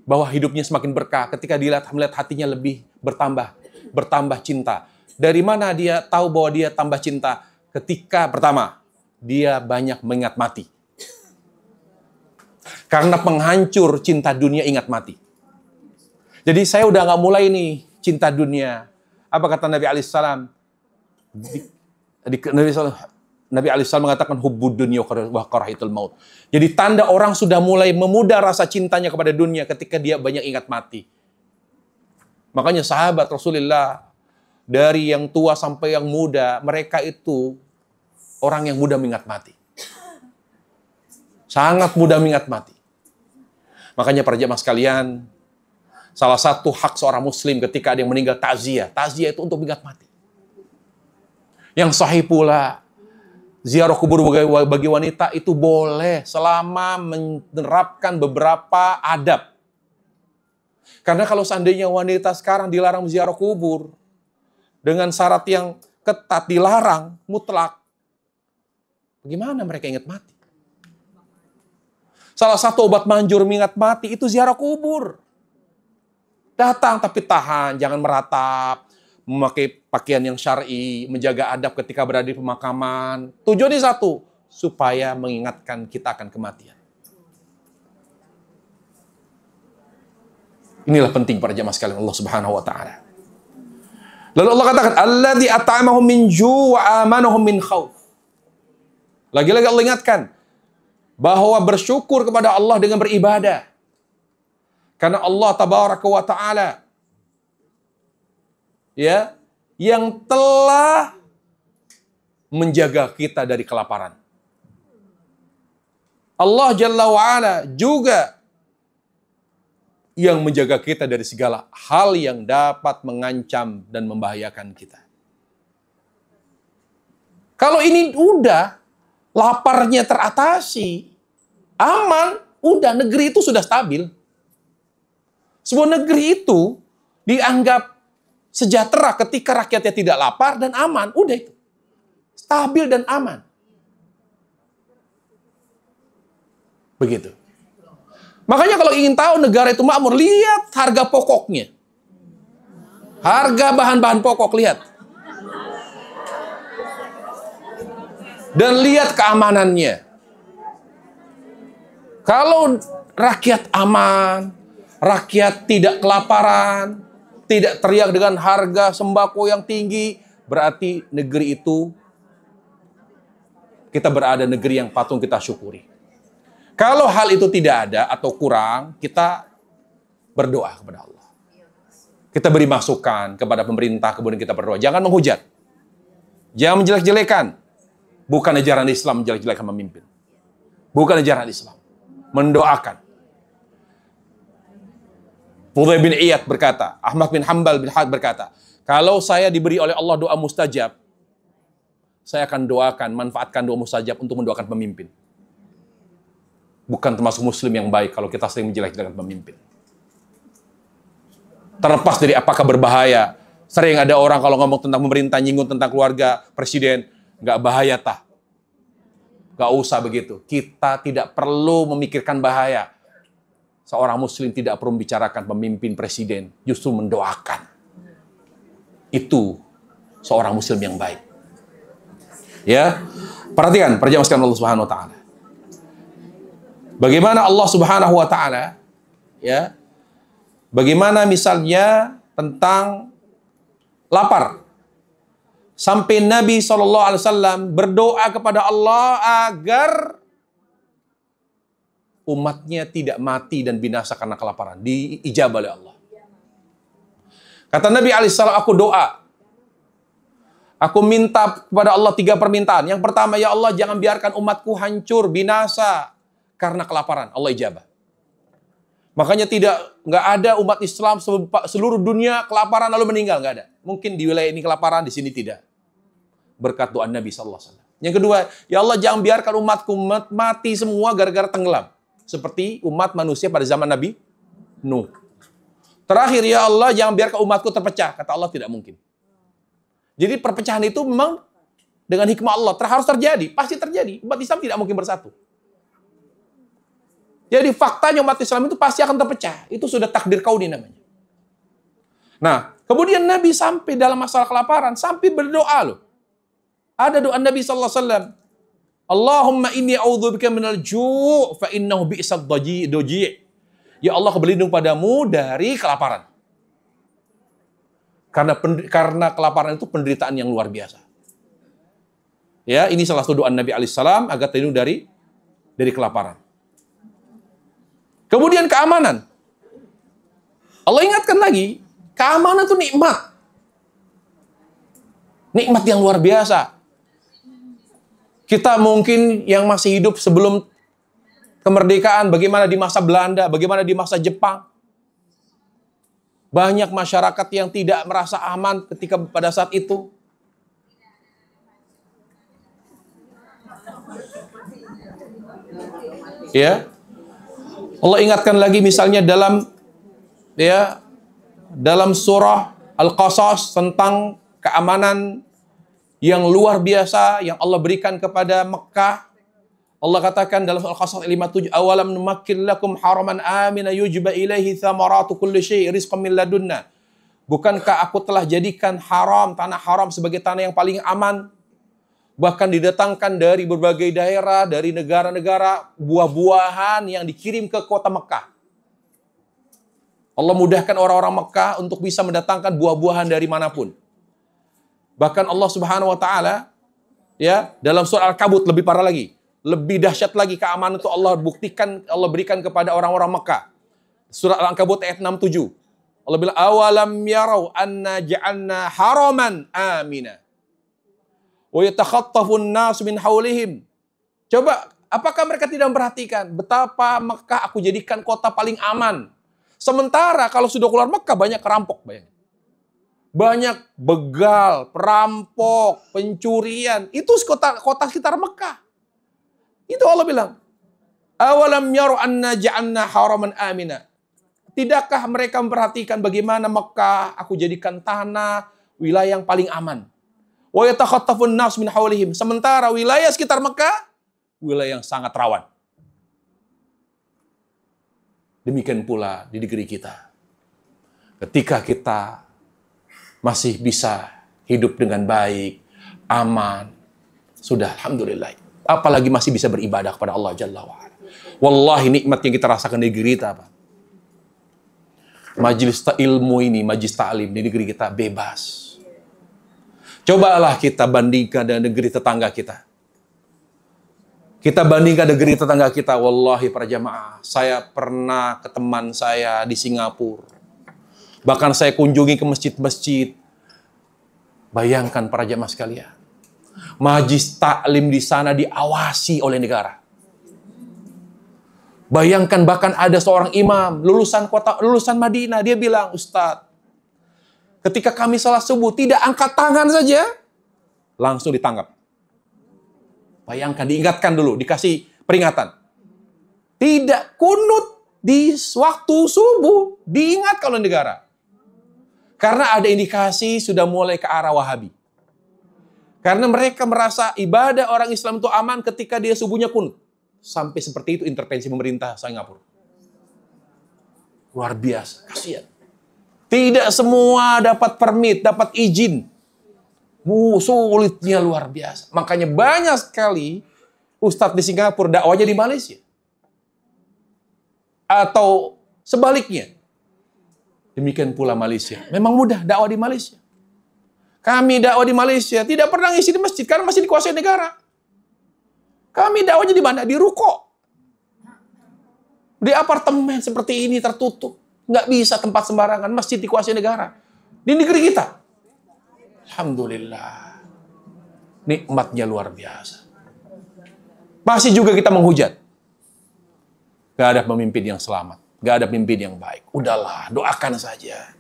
bahwa hidupnya semakin berkah ketika melihat hatinya lebih bertambah cinta. Dari mana dia tahu bahwa dia tambah cinta? Ketika pertama, dia banyak mengingat mati. Karena penghancur cinta dunia ingat mati. Jadi saya udah nggak mulai nih cinta dunia. Apa kata Nabi alaihissalam? Nabi alaihissalam mengatakan hubbud dunya wa karahitul maut. Jadi tanda orang sudah mulai memudar rasa cintanya kepada dunia ketika dia banyak ingat mati. Makanya sahabat Rasulullah dari yang tua sampai yang muda, mereka itu orang yang mudah mengingat mati. Sangat mudah mengingat mati. Makanya para jemaah sekalian, salah satu hak seorang muslim ketika ada yang meninggal takziah. Takziah itu untuk mengingat mati. Yang sahih pula, ziarah kubur bagi wanita itu boleh selama menerapkan beberapa adab. Karena kalau seandainya wanita sekarang dilarang ziarah kubur dengan syarat yang ketat, dilarang mutlak, bagaimana mereka ingat mati? Salah satu obat manjur mengingat mati itu ziarah kubur. Datang tapi tahan, jangan meratap, memakai pakaian yang syar'i, menjaga adab ketika berada di pemakaman. Tujuannya satu, supaya mengingatkan kita akan kematian. Inilah penting para jamaah sekalian Allah Subhanahu wa taala. Lalu Allah katakan, "Alladzi at'amahum min ju' wa amanahum min khauf." Lagi-lagi Allah ingatkan bahwa bersyukur kepada Allah dengan beribadah. Karena Allah tabaraka wa taala ya, yang telah menjaga kita dari kelaparan. Allah Jalla wa'ala juga yang menjaga kita dari segala hal yang dapat mengancam dan membahayakan kita. Kalau ini udah, laparnya teratasi, aman, udah, negeri itu sudah stabil. Sebuah negeri itu dianggap sejahtera ketika rakyatnya tidak lapar dan aman. Udah itu. Stabil dan aman. Begitu. Makanya kalau ingin tahu negara itu makmur, lihat harga pokoknya. Harga bahan-bahan pokok, lihat. Dan lihat keamanannya. Kalau rakyat aman, rakyat tidak kelaparan, tidak teriak dengan harga sembako yang tinggi, berarti negeri itu kita berada negeri yang patut kita syukuri. Kalau hal itu tidak ada atau kurang, kita berdoa kepada Allah. Kita beri masukan kepada pemerintah, kemudian kita berdoa. Jangan menghujat. Jangan menjelek-jelekan. Bukan ajaran Islam menjelek-jelekan pemimpin. Bukan ajaran Islam. Mendoakan. Fudail bin Iyad berkata, Ahmad bin Hanbal berkata, kalau saya diberi oleh Allah doa mustajab, saya akan doakan, manfaatkan doa mustajab untuk mendoakan pemimpin. Bukan termasuk muslim yang baik kalau kita sering menjelek-jelekan pemimpin. Terlepas dari apakah berbahaya. Sering ada orang kalau ngomong tentang pemerintah, nyinggung tentang keluarga, presiden, nggak bahaya tah. Nggak usah begitu. Kita tidak perlu memikirkan bahaya. Seorang muslim tidak perlu membicarakan pemimpin, presiden, justru mendoakan. Itu seorang muslim yang baik. Ya, perhatikan, perjalanan sekalian Allah Subhanahu wa taala. Bagaimana Allah Subhanahu wa taala, ya? Bagaimana misalnya tentang lapar. Sampai Nabi SAW berdoa kepada Allah agar umatnya tidak mati dan binasa karena kelaparan. Diijabah oleh Allah. Kata Nabi SAW, aku doa. Aku minta kepada Allah 3 permintaan. Yang pertama, ya Allah jangan biarkan umatku hancur, binasa karena kelaparan. Allah ijabah. Makanya nggak ada umat Islam seluruh dunia kelaparan lalu meninggal, nggak ada. Mungkin di wilayah ini kelaparan, di sini tidak. Berkat doa Nabi SAW. Yang kedua, ya Allah jangan biarkan umatku mati semua gara-gara tenggelam. Seperti umat manusia pada zaman Nabi Nuh. Terakhir, ya Allah jangan biarkan umatku terpecah. Kata Allah tidak mungkin. Jadi perpecahan itu memang dengan hikmah Allah harus terjadi. Pasti terjadi. Umat Islam tidak mungkin bersatu. Jadi faktanya umat Islam itu pasti akan terpecah. Itu sudah takdir kauni namanya. Nah, kemudian Nabi sampai dalam masalah kelaparan, sampai berdoa loh. Ada doa Nabi SAW. Allahumma inni a'udzubika minal ju' fa innahu bi'sad doji'. Ya Allah, aku berlindung padamu dari kelaparan. Karena kelaparan itu penderitaan yang luar biasa. Ya, ini salah satu doa Nabi alaihissalam agar terlindung dari kelaparan. Kemudian keamanan. Allah ingatkan lagi, keamanan itu nikmat. Nikmat yang luar biasa. Kita mungkin yang masih hidup sebelum kemerdekaan, bagaimana di masa Belanda, bagaimana di masa Jepang. Banyak masyarakat yang tidak merasa aman ketika pada saat itu. Ya. Allah ingatkan lagi misalnya dalam surah Al-Qasas tentang keamanan yang luar biasa yang Allah berikan kepada Mekah. Allah katakan dalam Al-Qasas 57, awalam numakkil lakum haraman amina yujba ilaihi thamaratu kulli syai' rizqan min ladunna. Bukankah aku telah jadikan tanah haram sebagai tanah yang paling aman? Bahkan didatangkan dari berbagai daerah, dari negara-negara, buah-buahan yang dikirim ke kota Mekah. Allah mudahkan orang-orang Mekah untuk bisa mendatangkan buah-buahan dari manapun. Bahkan Allah Subhanahu wa taala ya, dalam surah Al-Kabut lebih parah lagi. Lebih dahsyat lagi keamanan itu Allah berikan kepada orang-orang Mekah. Surah Al-Ankabut ayat 67. Allah bilang, awalam yarau anna ja'alna haraman amina. Wa yatakhattafun nas min haulihim. Coba, apakah mereka tidak memperhatikan betapa Mekah aku jadikan kota paling aman? Sementara kalau sudah keluar Mekah banyak kerampok, bayangin. Banyak begal, perampok, pencurian. Itu kota sekitar Mekah. Itu Allah bilang, awalam yaru anna ja'alna haraman amina. Tidakkah mereka memperhatikan bagaimana Mekah aku jadikan tanah wilayah yang paling aman? Wa yatakhattafun nas min haulihim. Sementara wilayah sekitar Mekah wilayah yang sangat rawan. Demikian pula di negeri kita. Ketika kita masih bisa hidup dengan baik, aman, sudah alhamdulillah. Apalagi masih bisa beribadah kepada Allah Jalla wa'ala. Wallahi nikmat yang kita rasakan di negeri kita apa? Majelis ilmu ini, majelis ta'lim di negeri kita bebas. Cobalah kita bandingkan dengan negeri tetangga kita. Kita bandingkan negeri tetangga kita. Wallahi para jamaah, saya pernah ke teman saya di Singapura. Bahkan saya kunjungi ke masjid-masjid. Bayangkan para jamaah sekalian. Majlis taklim di sana diawasi oleh negara. Bayangkan bahkan ada seorang imam lulusan Madinah, dia bilang, "Ustadz, ketika kami salat subuh tidak angkat tangan saja, langsung ditangkap." Bayangkan, diingatkan dulu, dikasih peringatan. Tidak kunut di waktu subuh, diingatkan oleh negara. Karena ada indikasi sudah mulai ke arah Wahabi. Karena mereka merasa ibadah orang Islam itu aman ketika dia subuhnya kunut. Sampai seperti itu intervensi pemerintah Singapura. Luar biasa, kasihan. Tidak semua dapat permit, dapat izin. Sulitnya luar biasa. Makanya banyak sekali ustadz di Singapura dakwahnya di Malaysia. Atau sebaliknya. Demikian pula Malaysia. Memang mudah dakwah di Malaysia. Kami dakwah di Malaysia tidak pernah ngisi di masjid karena masih dikuasai negara. Kami dakwahnya di mana? Di ruko. Di apartemen seperti ini tertutup. Nggak bisa tempat sembarangan. Masjid dikuasai negara. Di negeri kita. Alhamdulillah. Nikmatnya luar biasa. Masih juga kita menghujat. Gak ada pemimpin yang selamat. Gak ada pemimpin yang baik. Udahlah, doakan saja.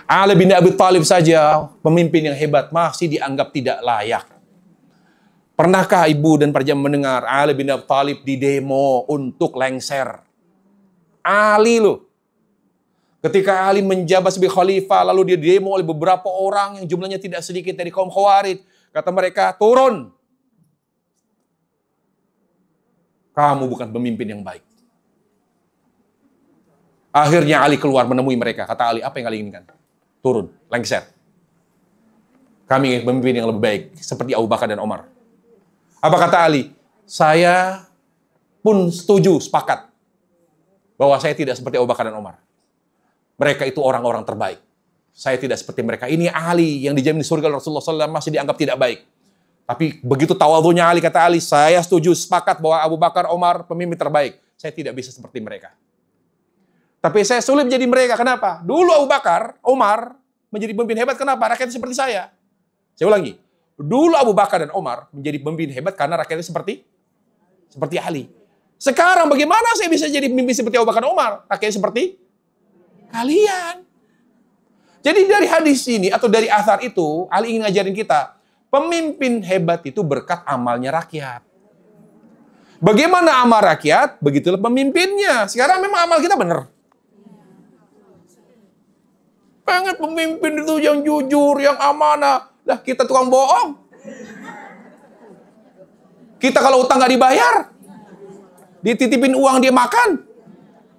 Ali bin Abi Thalib saja, pemimpin yang hebat, masih dianggap tidak layak. Pernahkah ibu dan para jamaah mendengar Ali bin Abi Thalib di demo untuk lengser? Ali loh. Ketika Ali menjabat sebagai khalifah, lalu dia demo oleh beberapa orang yang jumlahnya tidak sedikit dari kaum Khawarij. Kata mereka, turun. Kamu bukan pemimpin yang baik. Akhirnya Ali keluar menemui mereka. Kata Ali, apa yang kalian inginkan? Turun, lengser. Kami ingin pemimpin yang lebih baik, seperti Abu Bakar dan Umar. Apa kata Ali? Saya pun setuju, sepakat, bahwa saya tidak seperti Abu Bakar dan Umar. Mereka itu orang-orang terbaik. Saya tidak seperti mereka. Ini Ali yang dijamin di surga Rasulullah SAW masih dianggap tidak baik. Tapi begitu tawadhunya Ali, kata Ali, saya setuju, sepakat bahwa Abu Bakar, Umar pemimpin terbaik. Saya tidak bisa seperti mereka. Tapi saya sulit menjadi mereka. Kenapa? Dulu Abu Bakar, Umar menjadi pemimpin hebat. Kenapa? Rakyatnya seperti saya. Saya ulangi. Dulu Abu Bakar dan Umar menjadi pemimpin hebat karena rakyatnya seperti Ali. Sekarang bagaimana saya bisa jadi pemimpin seperti Abu Bakar dan Umar? Rakyatnya seperti kalian. Jadi dari hadis ini atau dari athar itu, Ali ingin ngajarin kita, pemimpin hebat itu berkat amalnya rakyat. Bagaimana amal rakyat, begitulah pemimpinnya. Sekarang memang amal kita benar. Pengen pemimpin itu yang jujur, yang amanah. Lah kita tukang bohong. Kita kalau utang nggak dibayar, dititipin uang dia makan.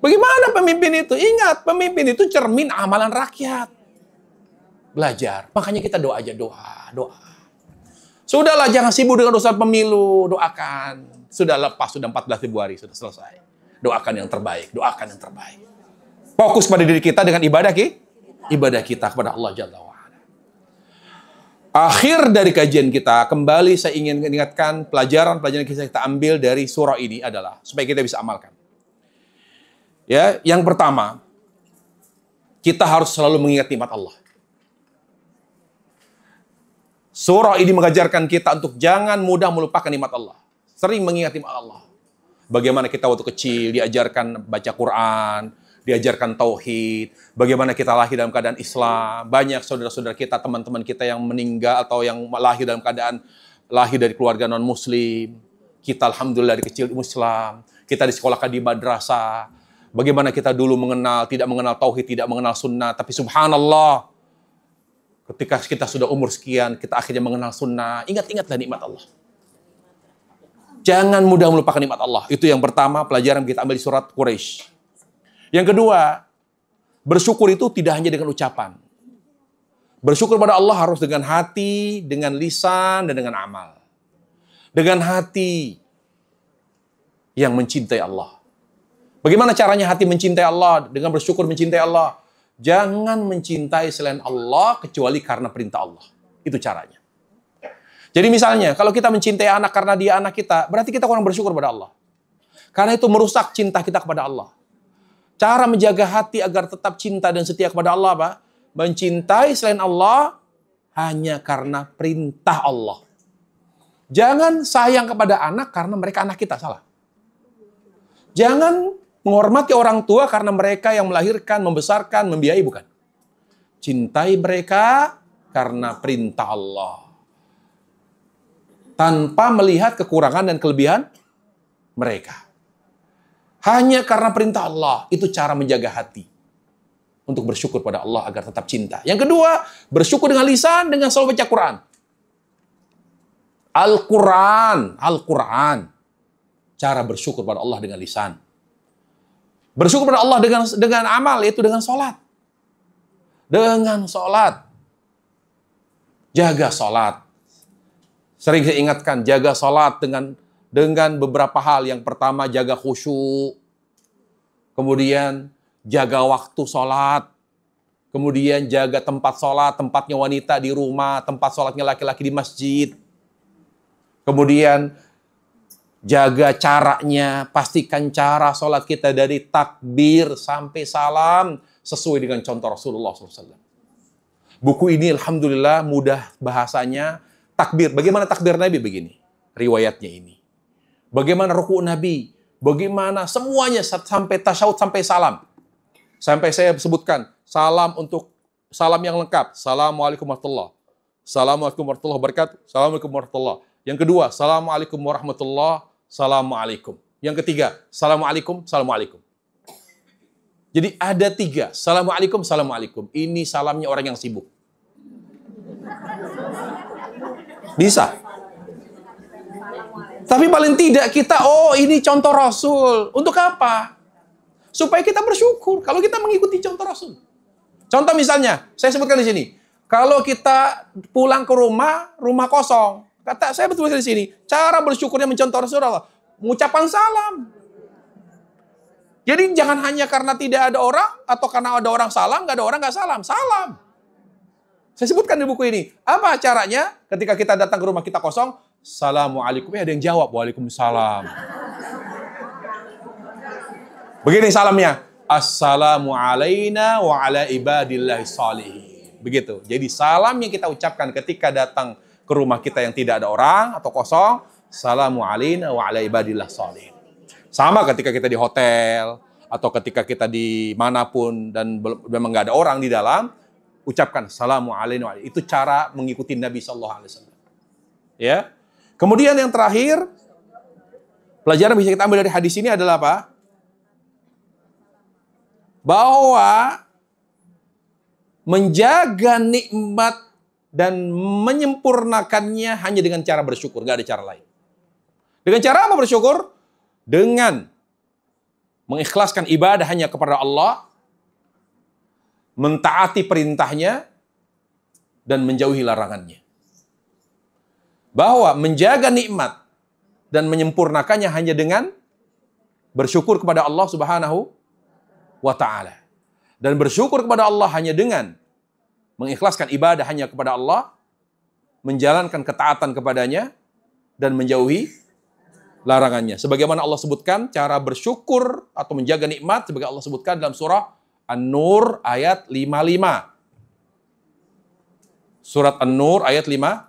Bagaimana pemimpin itu? Ingat, pemimpin itu cermin amalan rakyat. Belajar. Makanya kita doa aja, doa. Sudahlah, jangan sibuk dengan urusan pemilu. Doakan. Sudah lepas, sudah 14 Februari, sudah selesai. Doakan yang terbaik, doakan yang terbaik. Fokus pada diri kita dengan ibadah kita kepada Allah Jalla wa'ala. Akhir dari kajian kita, kembali saya ingin mengingatkan pelajaran-pelajaran yang kita ambil dari surah ini adalah, supaya kita bisa amalkan. Ya, yang pertama, kita harus selalu mengingat nikmat Allah. Surah ini mengajarkan kita untuk jangan mudah melupakan nikmat Allah. Sering mengingat nikmat Allah. Bagaimana kita waktu kecil diajarkan baca Quran, diajarkan tauhid, bagaimana kita lahir dalam keadaan Islam. Banyak saudara-saudara kita, teman-teman kita yang meninggal atau yang lahir dalam keadaan lahir dari keluarga non-muslim. Kita alhamdulillah dari kecil Islam. Kita disekolahkan di madrasah. Bagaimana kita dulu tidak mengenal tauhid, tidak mengenal sunnah. Tapi subhanallah, ketika kita sudah umur sekian, kita akhirnya mengenal sunnah. Ingat-ingatlah nikmat Allah. Jangan mudah melupakan nikmat Allah. Itu yang pertama, pelajaran kita ambil di surat Quraisy. Yang kedua, bersyukur itu tidak hanya dengan ucapan. Bersyukur pada Allah harus dengan hati, dengan lisan, dan dengan amal. Dengan hati yang mencintai Allah. Bagaimana caranya hati mencintai Allah? Dengan bersyukur mencintai Allah. Jangan mencintai selain Allah kecuali karena perintah Allah. Itu caranya. Jadi misalnya, kalau kita mencintai anak karena dia anak kita, berarti kita kurang bersyukur pada Allah. Karena itu merusak cinta kita kepada Allah. Cara menjaga hati agar tetap cinta dan setia kepada Allah, apa? Mencintai selain Allah hanya karena perintah Allah. Jangan sayang kepada anak karena mereka anak kita, salah. Jangan menghormati orang tua karena mereka yang melahirkan, membesarkan, membiayai, bukan. Cintai mereka karena perintah Allah. Tanpa melihat kekurangan dan kelebihan mereka. Hanya karena perintah Allah, itu cara menjaga hati. Untuk bersyukur pada Allah agar tetap cinta. Yang kedua, bersyukur dengan lisan, dengan selalu baca Quran. Al-Quran. Cara bersyukur pada Allah dengan lisan. Bersyukur pada Allah dengan amal, yaitu dengan sholat. Dengan sholat. Jaga sholat. Sering saya ingatkan, jaga sholat dengan beberapa hal. Yang pertama, jaga khusyuk. Kemudian, jaga waktu sholat. Kemudian, jaga tempat sholat. Tempatnya wanita di rumah. Tempat sholatnya laki-laki di masjid. Kemudian, jaga caranya. Pastikan cara sholat kita dari takbir sampai salam. Sesuai dengan contoh Rasulullah SAW. Buku ini, alhamdulillah, mudah bahasanya. Takbir. Bagaimana takbir Nabi? Begini. Riwayatnya ini. Bagaimana ruku' Nabi. Bagaimana semuanya sampai tasyahud, sampai salam. Sampai saya sebutkan. Salam yang lengkap. Assalamualaikum warahmatullahi wabarakatuh. Assalamualaikum warahmatullahi wabarakatuh. Assalamualaikum warahmatullahi. Yang kedua, Assalamualaikum warahmatullahi. Assalamualaikum. Yang ketiga, Assalamualaikum. Assalamualaikum. Jadi ada 3. Assalamualaikum. Assalamualaikum. Ini salamnya orang yang sibuk. Bisa. Tapi paling tidak kita, ini contoh Rasul. Untuk apa? Supaya kita bersyukur kalau kita mengikuti contoh Rasul. Contoh misalnya, saya sebutkan di sini. Kalau kita pulang ke rumah kosong. Kata saya betul di sini. Cara bersyukurnya mencontoh Rasulullah. Mengucapkan salam. Jadi jangan hanya karena tidak ada orang, atau karena ada orang salam, nggak ada orang nggak salam. Salam. Saya sebutkan di buku ini. Apa caranya ketika kita datang ke rumah kita kosong? Assalamualaikum. Ada yang jawab. Waalaikumsalam. Begini salamnya. Assalamu alayna wa ala ibadillahi salihin. Begitu. Jadi salam yang kita ucapkan ketika datang ke rumah kita yang tidak ada orang atau kosong. Assalamu alayna wa ala ibadillahi salihin. Sama ketika kita di hotel atau ketika kita di manapun dan memang nggak ada orang di dalam. Ucapkan Assalamualaikum. Itu cara mengikuti Nabi SAW. Ya. Kemudian yang terakhir, pelajaran bisa kita ambil dari hadis ini adalah apa? Bahwa menjaga nikmat dan menyempurnakannya hanya dengan cara bersyukur. Nggak ada cara lain. Dengan cara apa bersyukur? Dengan mengikhlaskan ibadah hanya kepada Allah, mentaati perintahnya, dan menjauhi larangannya. Bahwa menjaga nikmat dan menyempurnakannya hanya dengan bersyukur kepada Allah Subhanahu wa Ta'ala. Dan bersyukur kepada Allah hanya dengan mengikhlaskan ibadah hanya kepada Allah, menjalankan ketaatan kepadanya, dan menjauhi larangannya. Sebagaimana Allah sebutkan cara bersyukur atau menjaga nikmat, sebagai Allah sebutkan dalam surah An-Nur ayat 55. Surat An-Nur ayat 55.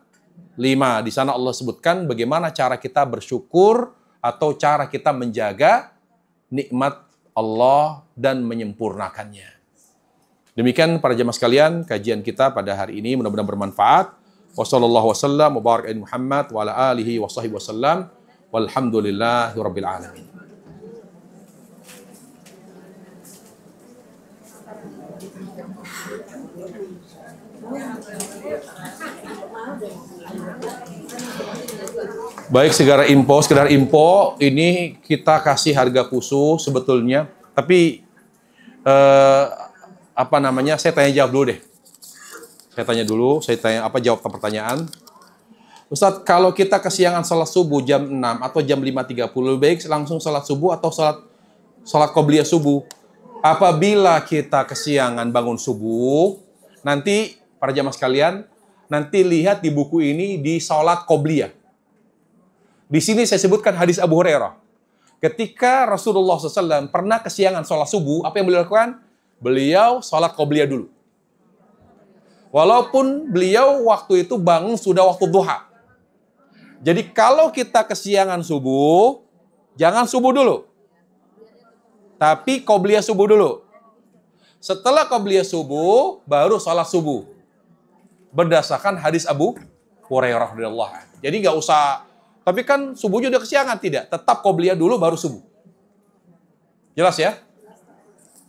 Di sana Allah sebutkan bagaimana cara kita bersyukur atau cara kita menjaga nikmat Allah dan menyempurnakannya. Demikian para jemaah sekalian, kajian kita pada hari ini mudah-mudahan bermanfaat. Wassallallahu wasallam wa baraka ala Muhammad wa ala alihi wa sahbihi wasallam. Walhamdulillahirabbil alamin. Baik, sekedar info, ini kita kasih harga khusus sebetulnya, tapi saya tanya jawab dulu deh. Jawab pertanyaan. Ustadz, kalau kita kesiangan salat subuh jam 6 atau jam 5.30, lebih baik langsung salat subuh atau salat qobliyah subuh? Apabila kita kesiangan bangun subuh, nanti para jamaah sekalian, nanti lihat di buku ini di sholat qobliyah. Di sini saya sebutkan hadis Abu Hurairah. Ketika Rasulullah SAW pernah kesiangan sholat subuh, apa yang beliau lakukan? Beliau sholat qobliyah dulu. Walaupun beliau waktu itu bangun sudah waktu duha. Jadi kalau kita kesiangan subuh, jangan subuh dulu. Tapi qobliyah subuh dulu. Setelah qobliyah subuh, baru sholat subuh. Berdasarkan hadis Abu Hurairah radhiyallahu anhu. Jadi nggak usah, tapi kan subuhnya udah kesiangan. Tidak, tetap qobliyah dulu baru subuh. Jelas ya?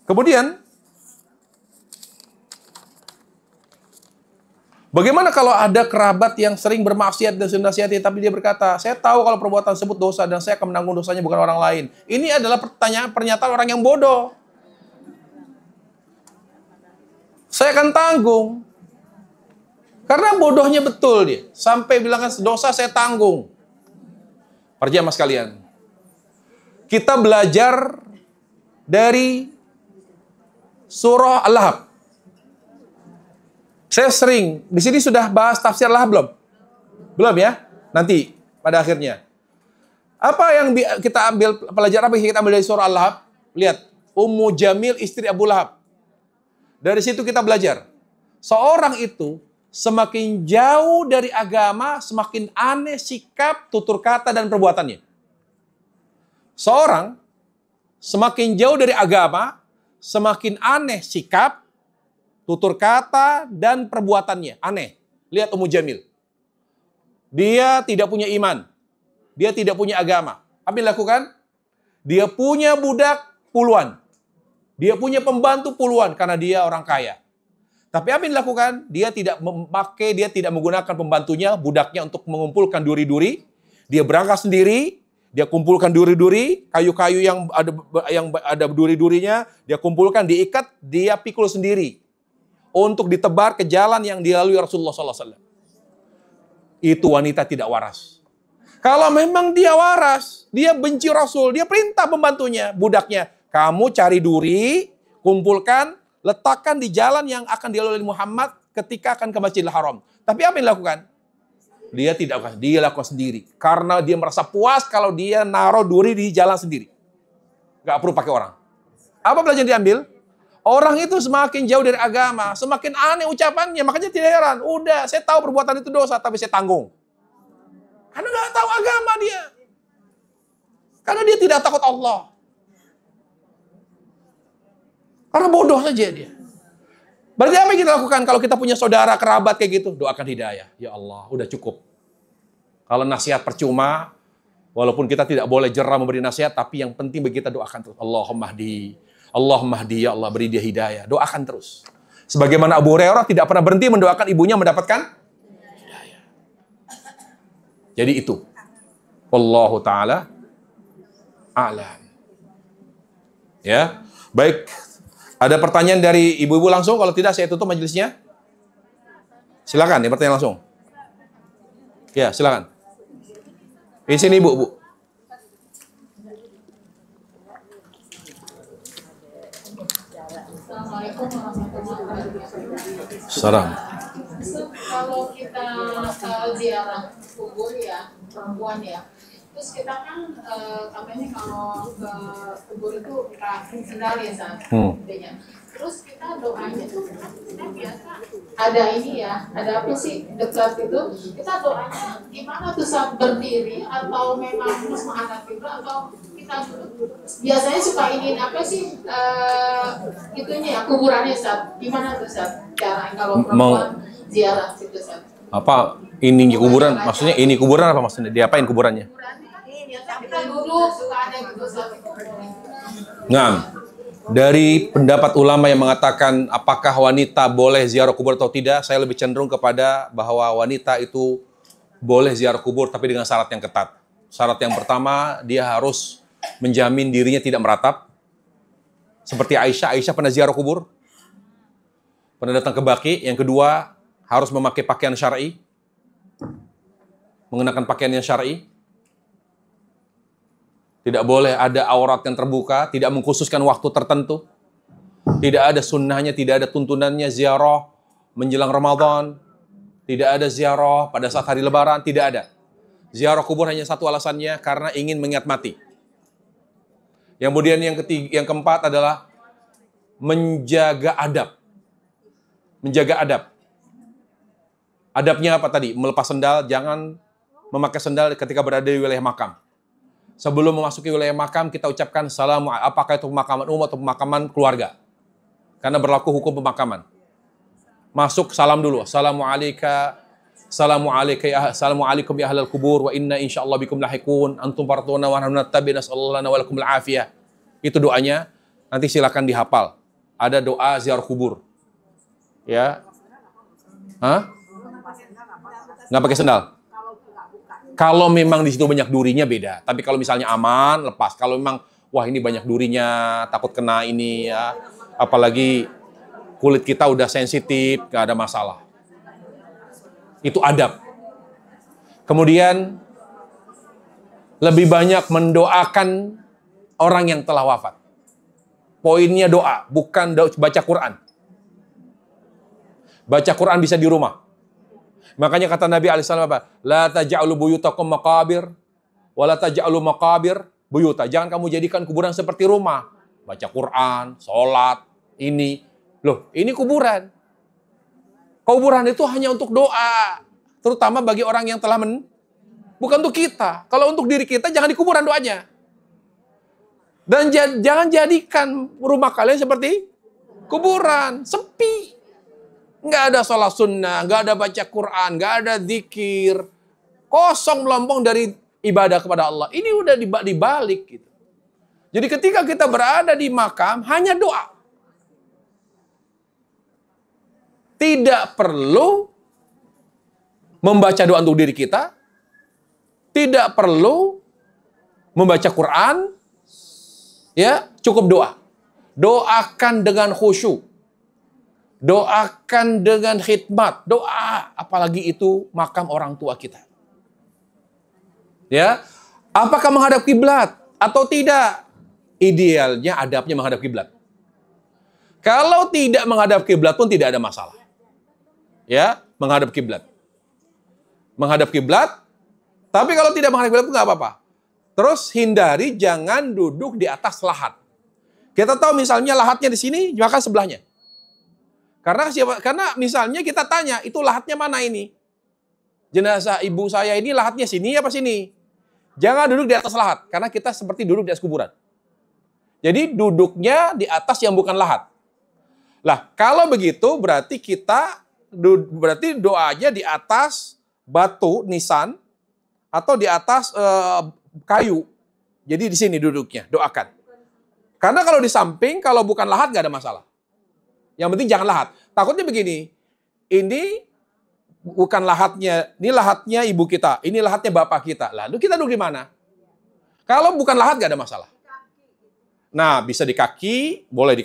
Kemudian, bagaimana kalau ada kerabat yang sering bermaksiat dan dinasihati, tapi dia berkata, saya tahu kalau perbuatan tersebut dosa dan saya akan menanggung dosanya, bukan orang lain. Ini adalah pernyataan orang yang bodoh. Saya akan tanggung. Karena bodohnya betul dia. Sampai bilang dosa saya tanggung. Perjamaah sekalian. Kita belajar dari surah Al-Lahab. Saya sering, di sini sudah bahas tafsir Al-Lahab belum? Belum ya? Nanti, pada akhirnya. Apa yang kita ambil, pelajaran apa yang kita ambil dari surah Al-Lahab? Lihat, Ummu Jamil istri Abu Lahab. Dari situ kita belajar. Seorang itu semakin jauh dari agama, semakin aneh sikap, tutur kata, dan perbuatannya. Seorang semakin jauh dari agama, semakin aneh sikap, tutur kata, dan perbuatannya. Aneh. Lihat Ummu Jamil. Dia tidak punya iman. Dia tidak punya agama. Apa yang dilakukan? Dia punya budak puluhan. Dia punya pembantu puluhan karena dia orang kaya. Tapi apa yang dilakukan? Dia tidak memakai, dia tidak menggunakan pembantunya, budaknya untuk mengumpulkan duri-duri. Dia berangkat sendiri, dia kumpulkan duri-duri, kayu-kayu yang ada duri-durinya, dia kumpulkan, diikat, dia pikul sendiri untuk ditebar ke jalan yang dilalui Rasulullah SAW. Itu wanita tidak waras. Kalau memang dia waras, dia benci Rasul, dia perintah pembantunya, budaknya, kamu cari duri, kumpulkan, letakkan di jalan yang akan dilalui Muhammad ketika akan ke Masjidil Haram. Tapi apa yang dilakukan? Dia tidak lakukan, dia lakukan sendiri. Karena dia merasa puas kalau dia naruh duri di jalan sendiri. Gak perlu pakai orang. Apa pelajaran diambil? Orang itu semakin jauh dari agama, semakin aneh ucapannya. Makanya tidak heran. Udah, saya tahu perbuatan itu dosa, tapi saya tanggung. Karena gak tahu agama dia. Karena dia tidak takut Allah. Karena bodoh saja dia. Berarti apa yang kita lakukan kalau kita punya saudara, kerabat kayak gitu? Doakan hidayah. Ya Allah, udah cukup. Kalau nasihat percuma, walaupun kita tidak boleh jera memberi nasihat, tapi yang penting bagi kita doakan terus. Allahumma hdi, ya Allah, beri dia hidayah. Doakan terus. Sebagaimana Abu Hurairah tidak pernah berhenti mendoakan ibunya mendapatkan hidayah. Jadi itu. Wallahu ta'ala a'lam. Ya, baik. Ada pertanyaan dari ibu-ibu langsung? Kalau tidak, saya tutup majelisnya. Silakan, ya pertanyaan langsung. Ya, silakan. Di sini, Bu. Assalamualaikum warahmatullahi wabarakatuh. Salam. Kalau kita ziarah kubur ya, perempuan ya, terus kita kan katanya kalau ke kubur itu pakai sendal ya saat intinya. Terus kita doanya tuh kita biasa ada ini ya, ada apa sih dekat itu, kita doanya gimana tuh saat berdiri atau memang harus menghadap kiblat atau kita biasanya suka ingin apa sih itunya ya kuburannya saat gimana tuh saat cara kalau perempuan ziarah situ saat apa ini kuburan? Maksudnya ini kuburan apa maksudnya? Diapain kuburannya? Kita dulu suka ada gitu saat Ngam. Dari pendapat ulama yang mengatakan apakah wanita boleh ziarah kubur atau tidak, saya lebih cenderung kepada bahwa wanita itu boleh ziarah kubur tapi dengan syarat yang ketat. Syarat yang pertama, dia harus menjamin dirinya tidak meratap. Seperti Aisyah. Aisyah pernah ziarah kubur, pernah datang ke Baqi. Yang kedua, harus memakai pakaian syar'i, mengenakan pakaian yang syar'i. Tidak boleh ada aurat yang terbuka, tidak mengkhususkan waktu tertentu. Tidak ada sunnahnya, tidak ada tuntunannya ziarah menjelang Ramadan. tidak ada ziarah pada saat hari lebaran, tidak ada. Ziarah kubur hanya satu alasannya, karena ingin mengingat mati. Yang kemudian yang keempat adalah menjaga adab. Menjaga adab. Adabnya apa tadi? Melepas sendal, jangan memakai sendal ketika berada di wilayah makam. Sebelum memasuki wilayah makam, kita ucapkan salam, apakah itu pemakaman umum atau pemakaman keluarga. Karena berlaku hukum pemakaman. Masuk, salam dulu. Assalamualaikum ya ahlal kubur, wa inna insyaallah bikum lahikun, antum partuna wa nahnu nattabi, nas'allallahu lana wa lakumul afiyah. Itu doanya, nanti silakan dihafal. Ada doa ziarah kubur. Ya. Hah? Nggak pakai sendal? Kalau memang di situ banyak durinya beda. Tapi kalau misalnya aman, lepas. Kalau memang, wah ini banyak durinya, takut kena ini ya. Apalagi kulit kita udah sensitif, nggak ada masalah. Itu adab. Kemudian, lebih banyak mendoakan orang yang telah wafat. Poinnya doa, bukan baca Quran. Baca Quran bisa di rumah. Makanya kata Nabi SAW apa? La taj'alu buyutakum maqabir, wa la taj'alu maqabir buyuta. Jangan kamu jadikan kuburan seperti rumah. Baca Quran, sholat, ini. Loh, ini kuburan. Kuburan itu hanya untuk doa. Terutama bagi orang yang telah bukan untuk kita. Kalau untuk diri kita, jangan di kuburan doanya. Dan jangan jadikan rumah kalian seperti kuburan. Sepi. Nggak ada sholat sunnah, nggak ada baca Quran, nggak ada zikir. Kosong melompong dari ibadah kepada Allah. Ini udah dibalik gitu. Jadi ketika kita berada di makam, hanya doa. Tidak perlu membaca doa untuk diri kita. Tidak perlu membaca Quran. Ya, cukup doa. Doakan dengan khusyuk. Doakan dengan khidmat. Doa, apalagi itu makam orang tua kita. Ya, apakah menghadap kiblat atau tidak? Idealnya adabnya menghadap kiblat. Kalau tidak menghadap kiblat pun tidak ada masalah. Ya, menghadap kiblat. Menghadap kiblat, tapi kalau tidak menghadap kiblat pun nggak apa-apa. Terus hindari jangan duduk di atas lahat. Kita tahu misalnya lahatnya di sini, maka sebelahnya. Karena misalnya kita tanya, itu lahatnya mana ini? Jenazah ibu saya ini lahatnya sini apa sini? Jangan duduk di atas lahat, karena kita seperti duduk di atas kuburan. Jadi duduknya di atas yang bukan lahat. Lah, kalau begitu berarti doanya di atas batu nisan atau di atas kayu. Jadi di sini duduknya, doakan. Karena kalau di samping, kalau bukan lahat nggak ada masalah. Yang penting jangan lahat. Takutnya begini, ini bukan lahatnya, ini lahatnya ibu kita, ini lahatnya bapak kita. Lalu kita duduk di mana? Kalau bukan lahat nggak ada masalah. Nah, bisa di kaki boleh.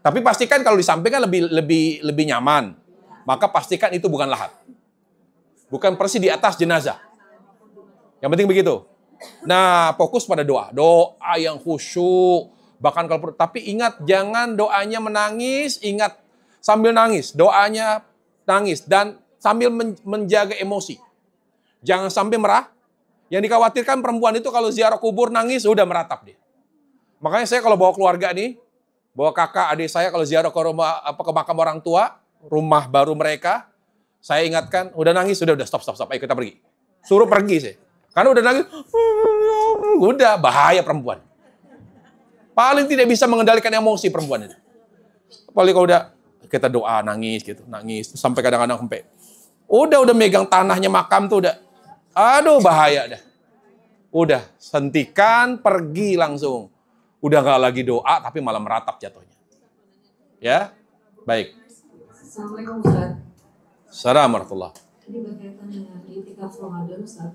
Tapi pastikan kalau di samping kan lebih nyaman. Maka pastikan itu bukan lahat. Bukan persis di atas jenazah. Yang penting begitu. Nah, fokus pada doa. Doa yang khusyuk. Bahkan kalau tapi ingat, jangan doanya menangis, ingat sambil nangis, doanya nangis dan sambil menjaga emosi. Jangan sampai merah. Yang dikhawatirkan perempuan itu kalau ziarah kubur nangis, udah meratap dia. Makanya saya kalau bawa keluarga nih, bawa kakak, adik saya kalau ziarah ke rumah ke makam orang tua, rumah baru mereka, saya ingatkan, udah nangis, udah stop, ayo kita pergi. Suruh pergi sih. Karena udah nangis, udah bahaya perempuan. Paling tidak bisa mengendalikan emosi perempuan itu. Apalagi kalau udah kita doa nangis gitu, nangis sampai kadang-kadang sampai udah megang tanahnya makam tuh udah, aduh bahaya dah. Udah hentikan, pergi langsung. Udah nggak lagi doa tapi malah meratap jatuhnya. Ya, baik. Assalamualaikum Ustaz. Assalamualaikum warahmatullahi. Ini berkaitan dengan i'tikaf Ramadan Ustaz.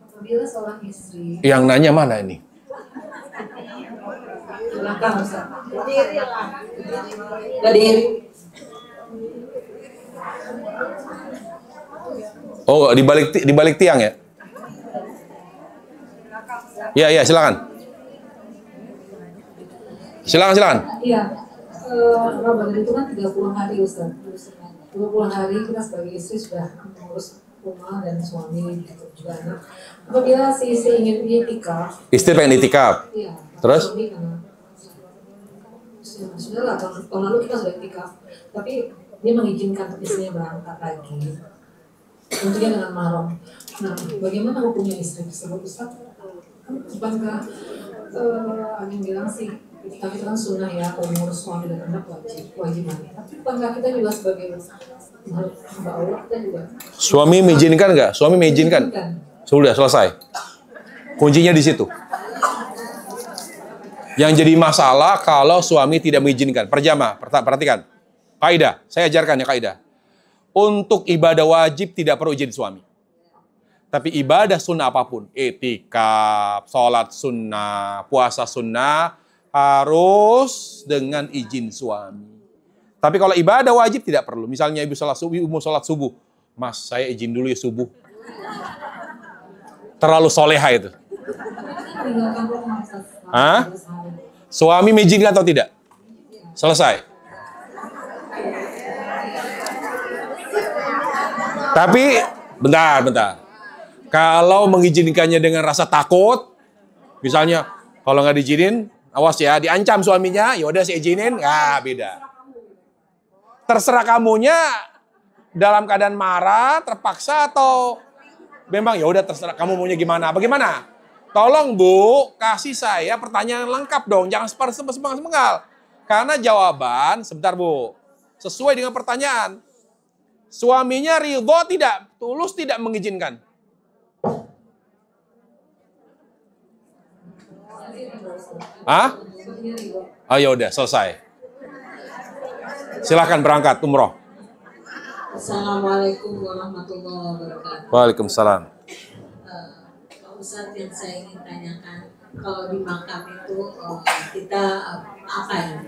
Apabila seorang istri Yang nanya mana ini? belakang Ustaz. Berdiri. Oh, di balik tiang ya? Ya, silakan. Silakan. Iya. Ramadan itu kan 30 hari Ustaz. 20 hari kita sebagai istri sudah mengurus rumah dan suami gitu, juga anak. Apabila si istri ingin itikaf, Istri pengen itikaf. iya, Terus? suami karena sudah lah, tahun lalu kita sudah itikaf, tapi dia mengizinkan istrinya berangkat lagi, tentunya dengan mahram. Nah, bagaimana hukumnya istri tersebut, Ustaz? Bukankah ada yang bilang sih kita kan sunnah ya, kalau mengurus suami dan anak wajiban. Tapi bukankah kita juga sebagai hamba Allah, kita juga Suami mengizinkan nggak? Suami mengizinkan. Sudah selesai. Kuncinya di situ. Yang jadi masalah kalau suami tidak mengizinkan. Perjamaah, perhatikan. Kaidah, saya ajarkan ya kaidah. Untuk ibadah wajib tidak perlu izin suami. Tapi ibadah sunnah apapun, itikaf, sholat sunnah, puasa sunnah, harus dengan izin suami. Tapi kalau ibadah wajib tidak perlu. Misalnya ibu mau sholat subuh. Mas, saya izin dulu ya subuh. Terlalu soleha itu. Hah? Suami mengizinkan atau tidak? Selesai. Tapi, bentar. Kalau mengizinkannya dengan rasa takut, misalnya, kalau nggak diizinin, awas ya, diancam suaminya, ya udah saya izinin, nggak beda. Terserah kamunya dalam keadaan marah, terpaksa atau memang ya udah terserah kamu maunya gimana? Bagaimana? Tolong Bu, kasih saya pertanyaan lengkap dong, jangan sepengal-sepengal. Karena jawaban, sebentar Bu, sesuai dengan pertanyaan. Suaminya ridho tidak, tulus tidak mengizinkan. Hah? Oh ya udah selesai. Silakan berangkat umroh. Assalamualaikum warahmatullahi wabarakatuh. Waalaikumsalam. Pak Ustadz, yang saya ingin tanyakan, kalau di makam itu kita apa yang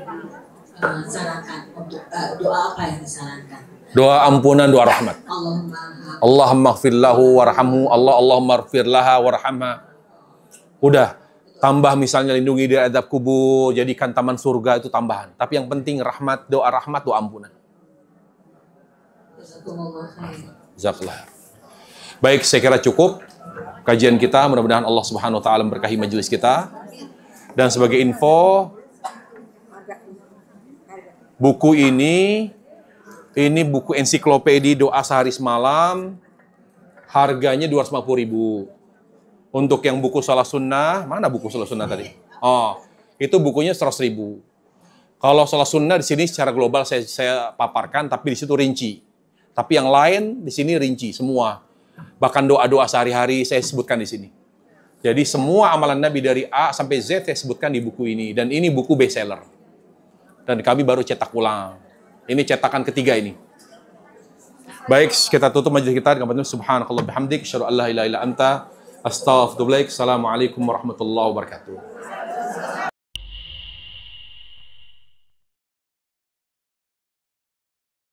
disarankan untuk doa apa yang disarankan? Doa ampunan, doa rahmat. Allahumma Allahumma lahu warhamhu, Allahumma ighfir laha warhamha. Udah, tambah misalnya lindungi dari adab kubur, jadikan taman surga, itu tambahan. Tapi yang penting rahmat, doa ampunan. Jazakallah. Baik, saya kira cukup kajian kita. Mudah-mudahan Allah Subhanahu wa taala memberkahi majelis kita. Dan sebagai info, buku ini buku ensiklopedi doa sehari semalam, harganya 250.000. Untuk yang buku salah sunnah, mana buku salah sunnah tadi? Oh, itu bukunya 100.000. Kalau salah sunnah di sini secara global saya paparkan, tapi di situ rinci. Tapi yang lain di sini rinci semua. Bahkan doa-doa sehari-hari saya sebutkan di sini. Jadi semua amalan Nabi dari A sampai Z saya sebutkan di buku ini. Dan ini buku bestseller. Dan kami baru cetak ulang. Ini cetakan ketiga ini. Baik, kita tutup majelis kita dengan subhanakallah bihamdik, asyhadu an la ilaha illa anta, astaghfiruka wa atubu ilaik. Assalamualaikum warahmatullahi wabarakatuh.